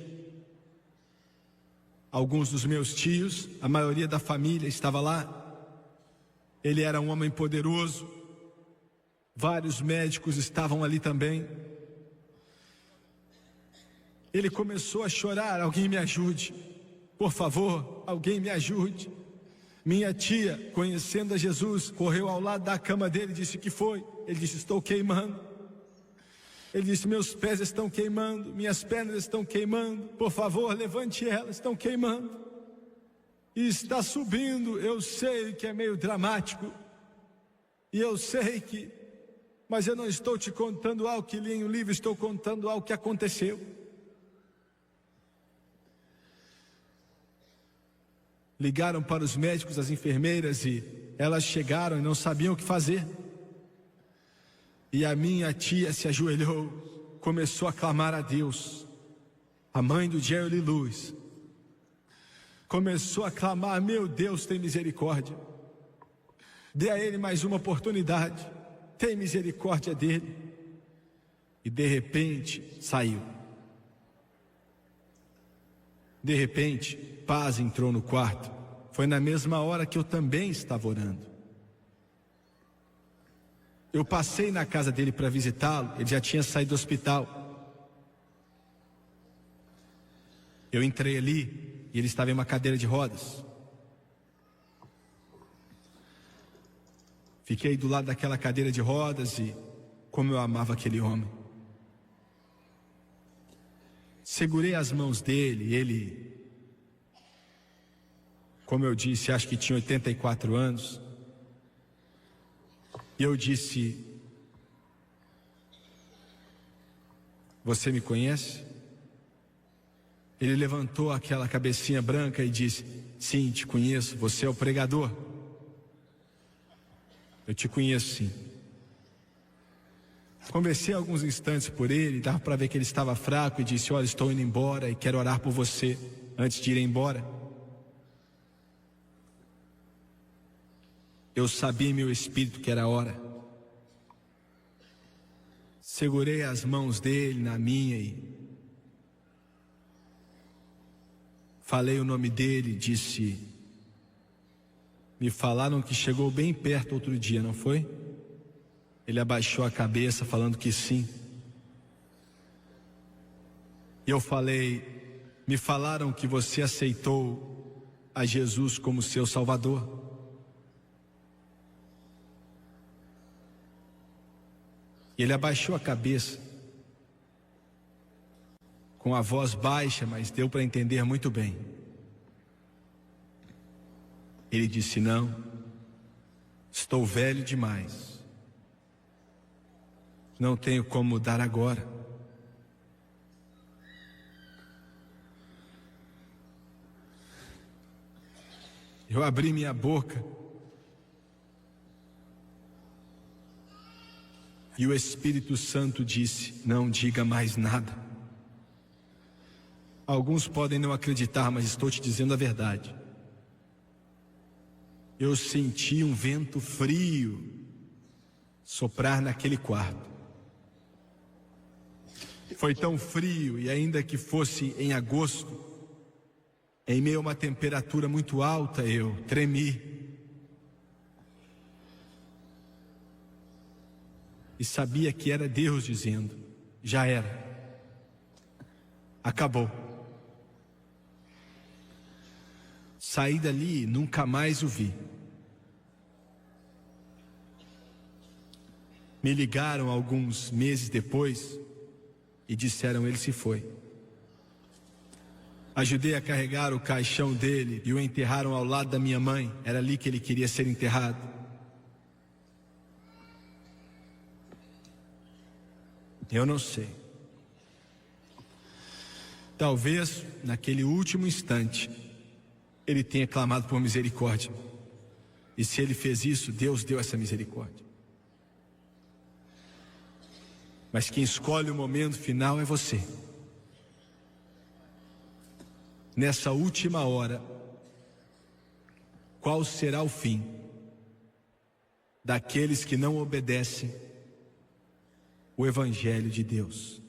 alguns dos meus tios, a maioria da família estava lá. Ele era um homem poderoso, vários médicos estavam ali também. Ele começou a chorar: alguém me ajude, por favor, alguém me ajude. Minha tia, conhecendo a Jesus, correu ao lado da cama dele e disse: que foi? Ele disse: estou queimando. Ele disse: meus pés estão queimando, minhas pernas estão queimando, por favor, levante elas, estão queimando. E está subindo. Eu sei que é meio dramático, e eu sei que, mas eu não estou te contando algo que li em um livro, estou contando algo que aconteceu. Ligaram para os médicos, as enfermeiras, e elas chegaram e não sabiam o que fazer. E a minha tia se ajoelhou, começou a clamar a Deus. A mãe do Jerry Lewis começou a clamar: meu Deus, tem misericórdia, dê a ele mais uma oportunidade, tem misericórdia dele. E de repente saiu. De repente, paz entrou no quarto. Foi na mesma hora que eu também estava orando. Eu passei na casa dele para visitá-lo, ele já tinha saído do hospital. Eu entrei ali e ele estava em uma cadeira de rodas. Fiquei do lado daquela cadeira de rodas e como eu amava aquele homem. Segurei as mãos dele, ele, como eu disse, acho que tinha 84 anos. E eu disse: você me conhece? Ele levantou aquela cabecinha branca e disse: sim, te conheço, você é o pregador. Eu te conheço, sim. Conversei alguns instantes por ele, dava para ver que ele estava fraco, e disse: olha, estou indo embora e quero orar por você antes de ir embora. Eu sabia em meu espírito que era a hora. Segurei as mãos dele na minha e falei o nome dele, disse: me falaram que chegou bem perto outro dia, não foi? Ele abaixou a cabeça falando que sim. E eu falei: me falaram que você aceitou a Jesus como seu Salvador. E ele abaixou a cabeça, com a voz baixa, mas deu para entender muito bem. Ele disse: não, estou velho demais, não tenho como mudar agora. Eu abri minha boca e o Espírito Santo disse: não diga mais nada. Alguns podem não acreditar, mas estou te dizendo a verdade. Eu senti um vento frio soprar naquele quarto. Foi tão frio, e ainda que fosse em agosto, em meio a uma temperatura muito alta, eu tremi. E sabia que era Deus dizendo: já era, acabou. Saí dali e nunca mais o vi. Me ligaram alguns meses depois e disseram: ele se foi. Ajudei a carregar o caixão dele e o enterraram ao lado da minha mãe. Era ali que ele queria ser enterrado. Eu não sei. Talvez naquele último instante ele tenha clamado por misericórdia. E se ele fez isso, Deus deu essa misericórdia. Mas quem escolhe o momento final é você. Nessa última hora, qual será o fim daqueles que não obedecem o Evangelho de Deus?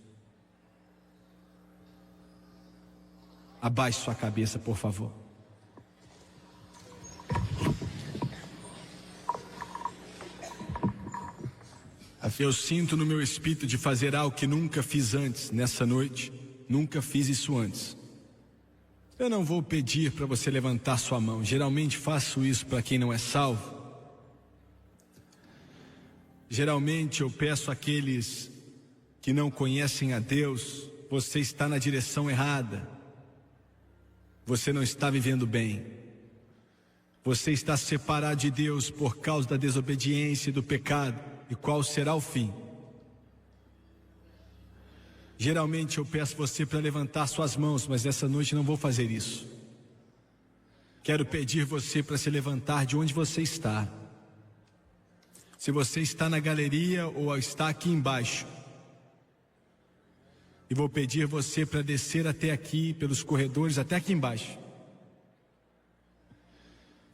Abaixe sua cabeça, por favor. Eu sinto no meu espírito de fazer algo que nunca fiz antes, nessa noite. Nunca fiz isso antes. Eu não vou pedir para você levantar sua mão. Geralmente faço isso para quem não é salvo. Geralmente eu peço àqueles que não conhecem a Deus: você está na direção errada. Você não está vivendo bem. Você está separado de Deus por causa da desobediência e do pecado. E qual será o fim? Geralmente eu peço você para levantar suas mãos, mas essa noite não vou fazer isso. Quero pedir você para se levantar de onde você está. Se você está na galeria ou está aqui embaixo, e vou pedir você para descer até aqui, pelos corredores, até aqui embaixo.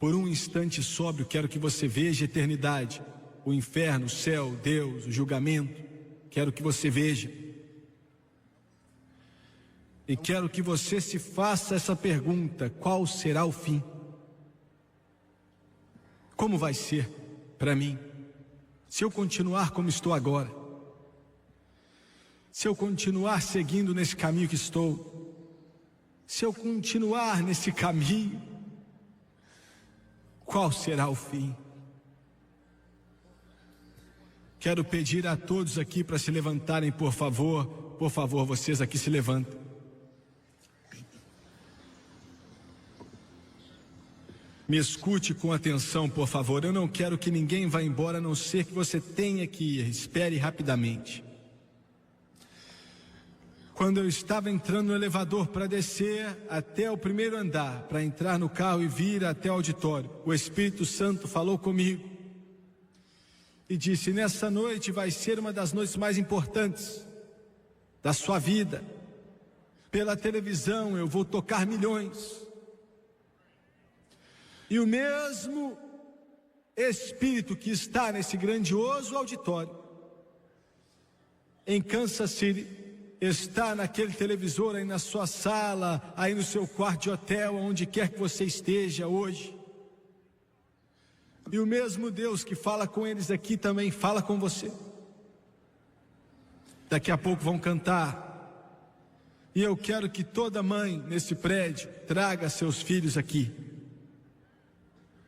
Por um instante sóbrio, quero que você veja a eternidade, o inferno, o céu, Deus, o julgamento. Quero que você veja. E quero que você se faça essa pergunta: qual será o fim? Como vai ser para mim, se eu continuar como estou agora? Se eu continuar seguindo nesse caminho que estou? Se eu continuar nesse caminho, qual será o fim? Quero pedir a todos aqui para se levantarem, por favor. Por favor, vocês aqui se levantem. Me escute com atenção, por favor. Eu não quero que ninguém vá embora, a não ser que você tenha que ir. Espere rapidamente. Quando eu estava entrando no elevador para descer até o primeiro andar, para entrar no carro e vir até o auditório, o Espírito Santo falou comigo e disse: nessa noite vai ser uma das noites mais importantes da sua vida. Pela televisão eu vou tocar milhões. E o mesmo Espírito que está nesse grandioso auditório em Kansas City está naquele televisor aí na sua sala, aí no seu quarto de hotel, onde quer que você esteja hoje. E o mesmo Deus que fala com eles aqui também fala com você. Daqui a pouco vão cantar. E eu quero que toda mãe nesse prédio traga seus filhos aqui.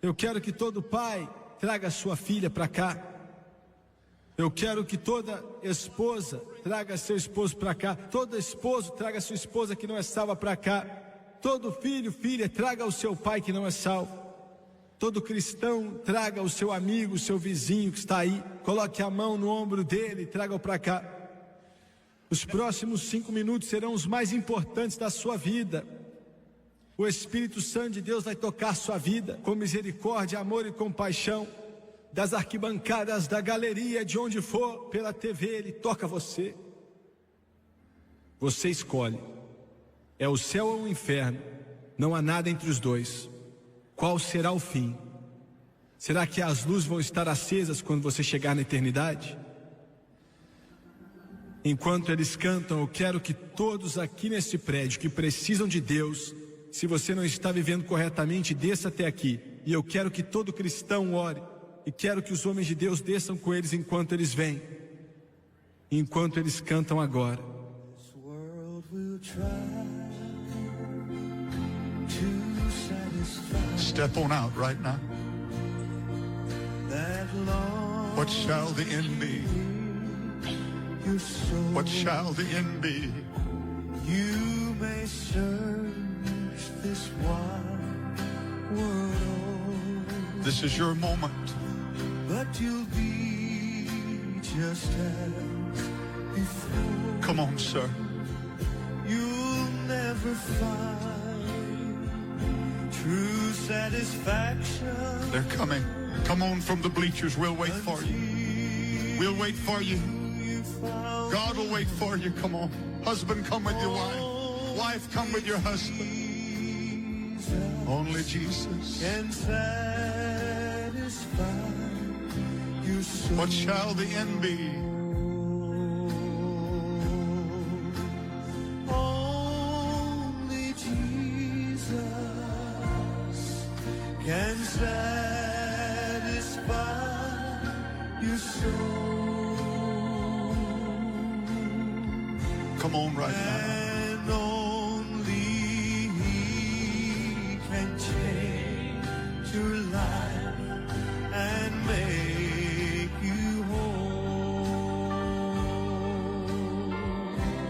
Eu quero que todo pai traga sua filha para cá. Eu quero que toda esposa traga seu esposo para cá. Todo esposo traga sua esposa que não é salva para cá. Todo filho, filha, traga o seu pai que não é salvo. Todo cristão traga o seu amigo, o seu vizinho que está aí. Coloque a mão no ombro dele e traga-o para cá. Os próximos 5 minutos serão os mais importantes da sua vida. O Espírito Santo de Deus vai tocar sua vida com misericórdia, amor e compaixão. Das arquibancadas, da galeria, de onde for, pela TV, Ele toca você. Você escolhe. É o céu ou o inferno. Não há nada entre os dois. Qual será o fim? Será que as luzes vão estar acesas quando você chegar na eternidade? Enquanto eles cantam, eu quero que todos aqui nesse prédio que precisam de Deus, se você não está vivendo corretamente, desça até aqui. E eu quero que todo cristão ore. E quero que os homens de Deus desçam com eles enquanto eles vêm. Enquanto eles cantam agora. Step on out right now. What shall the end be? What shall the end be? You may search this wide world. This is your moment. But you'll be just as before. Come on, sir. You'll never find true satisfaction. They're coming. Come on from the bleachers. We'll wait for you. We'll wait for you. you found God will wait for you. Come on. Husband, come with your wife. Wife, come with your husband. Only Jesus. can satisfy your soul. What shall the end be? Only Jesus can satisfy your soul. Come on right now. And only He can change your life and make you whole.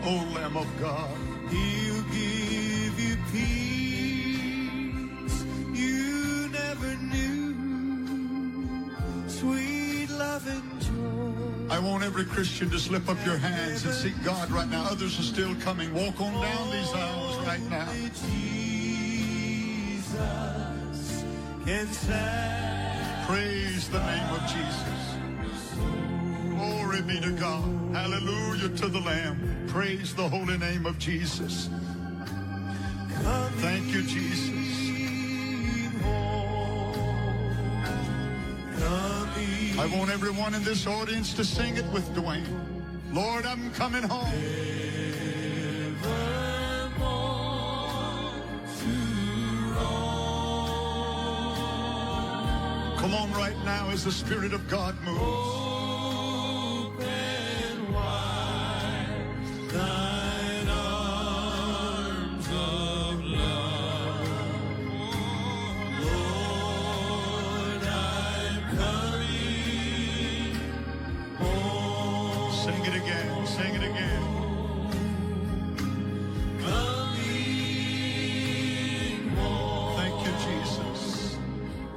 Oh, Lamb of God. He'll give you peace you never knew, sweet love and joy. I want every Christian to slip up your hands and seek God right now. Others are still coming. Walk on down these aisles right now. Only Jesus can satisfy. Praise the name of Jesus. Glory be to God. Hallelujah to the Lamb. Praise the holy name of Jesus. Thank you, Jesus. I want everyone in this audience to sing it with Dwayne. Lord, I'm coming home. Come on right now as the Spirit of God moves. Thine arms of love, Lord, I'm coming home. Sing it again. Sing it again. Coming home, Thank you, Jesus.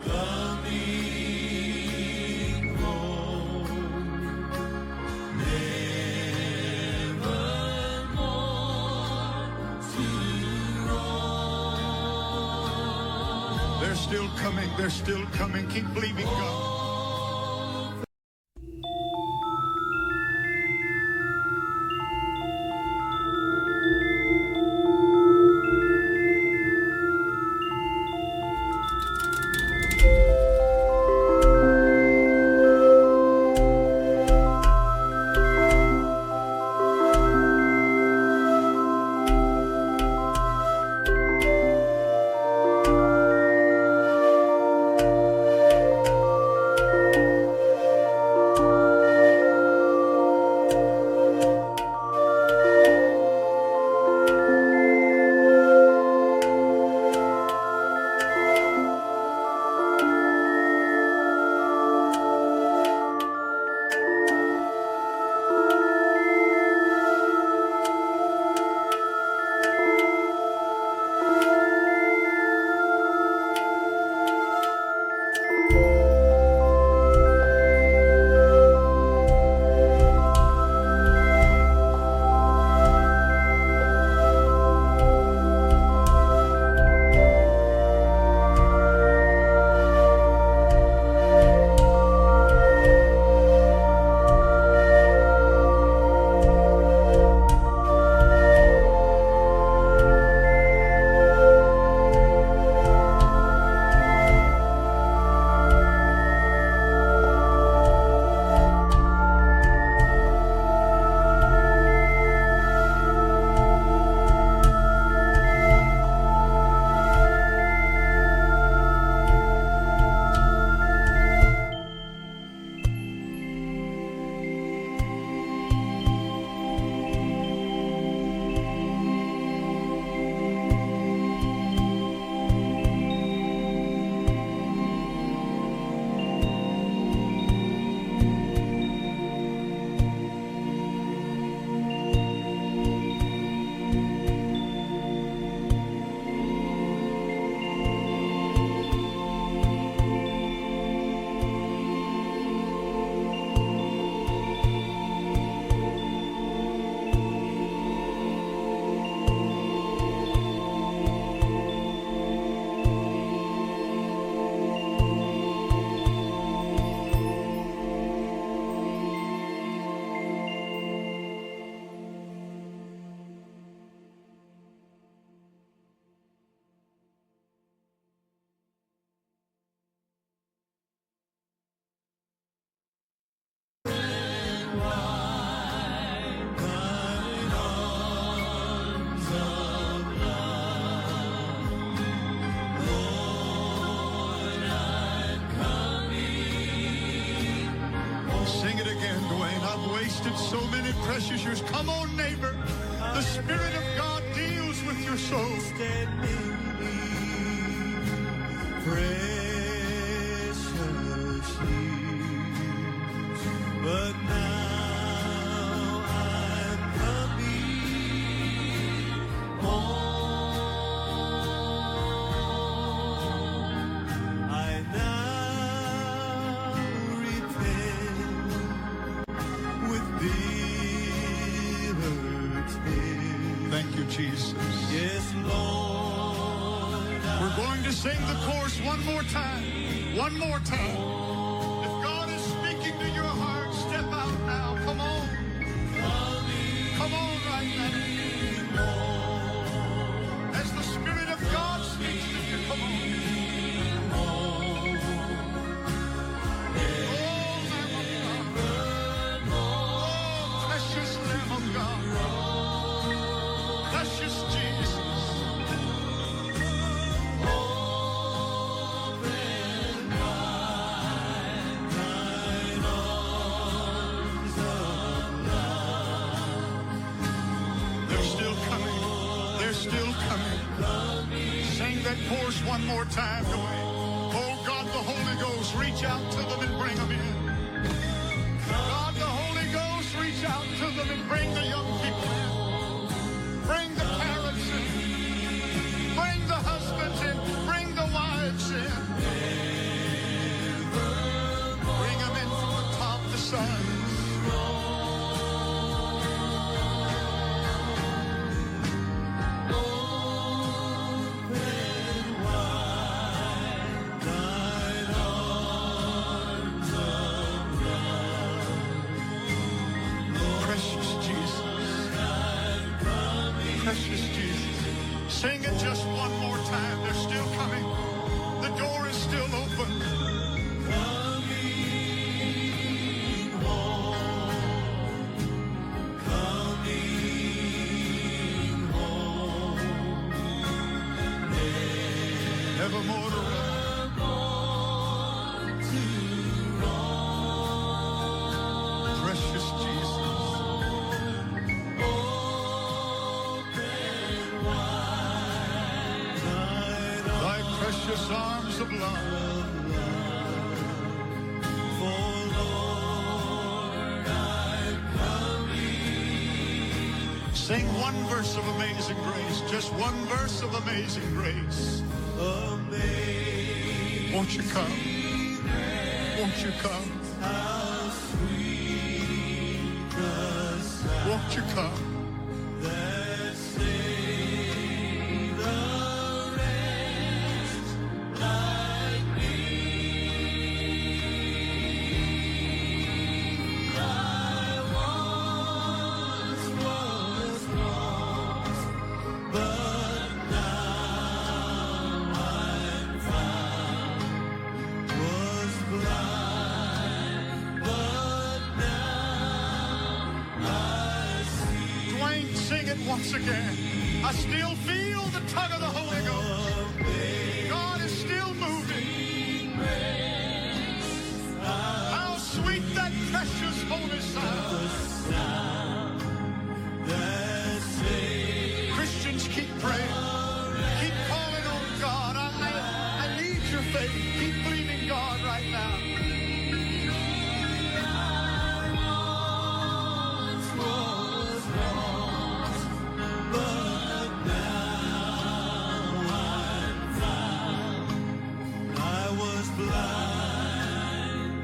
coming home, nevermore to roam. They're still coming. They're still coming. Keep believing God. Sing it again, Dwayne. I've wasted so many precious years. Come on, neighbor. The Spirit of God deals with your soul. Precious years, but now I'm coming home. I now repent with bitter tears. Thank you, Jesus. Yes, Lord. We're going to sing the chorus one more time. One more time. If God is speaking to your heart, step out now. Come on. Come on right now. As the Spirit of God speaks to you, come on. Oh, precious Lamb of God. Precious Jesus. Still coming. Sing that chorus one more time, Dwayne. Oh God, the Holy Ghost, reach out to them and bring them in. God, the Holy Ghost, reach out to them and bring the young people in. Bring the parents in. Bring the husbands in. Bring the wives in. Bring them in from the top to side. Precious Jesus. Sing it just one more time. They're still coming. The door is still open. Coming home. Coming home. Evermore to run. Precious Jesus. Precious arms of love. For Lord, I'm coming. Sing one verse of Amazing Grace. Just one verse of Amazing Grace. Amazing. Won't you come? Won't you come? How sweet the sound. Won't you come? That saved the wretch like me. I once was lost, but now I'm found. Was blind, but now I see. Dwayne, sing it once again. I still feel the tug of the Holy Ghost. God is still moving. How sweet that precious holy sound. Christians, keep praying. Keep calling on God. I need your faith. Keep believing God right now.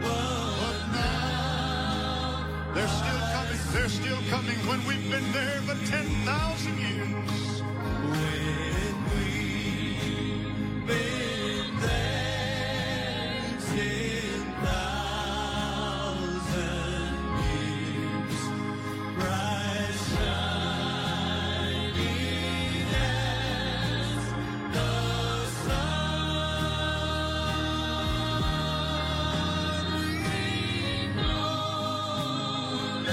But now they're still coming. They're still coming when we've been there for 10,000 years. When we've been there 10,000 years, bright shining as the sun, we glory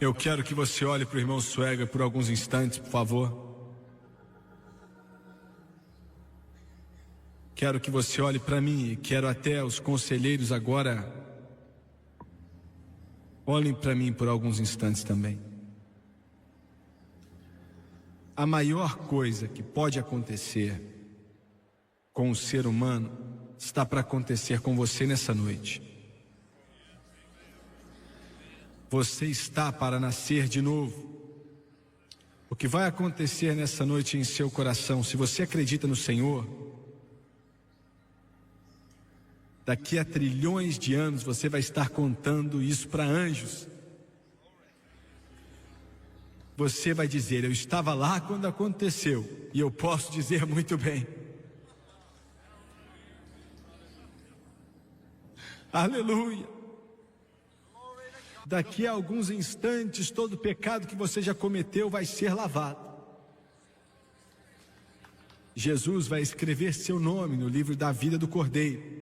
Eu quero que você olhe para o irmão Swagger por alguns instantes, por favor. Quero que você olhe para mim e quero até os conselheiros agora olhem para mim por alguns instantes também. A maior coisa que pode acontecer com o ser humano está para acontecer com você nessa noite. Você está para nascer de novo. O que vai acontecer nessa noite em seu coração, se você acredita no Senhor, daqui a trilhões de anos você vai estar contando isso para anjos. Você vai dizer: eu estava lá quando aconteceu, e eu posso dizer muito bem. Aleluia. Daqui a alguns instantes, todo pecado que você já cometeu vai ser lavado. Jesus vai escrever seu nome no livro da vida do Cordeiro.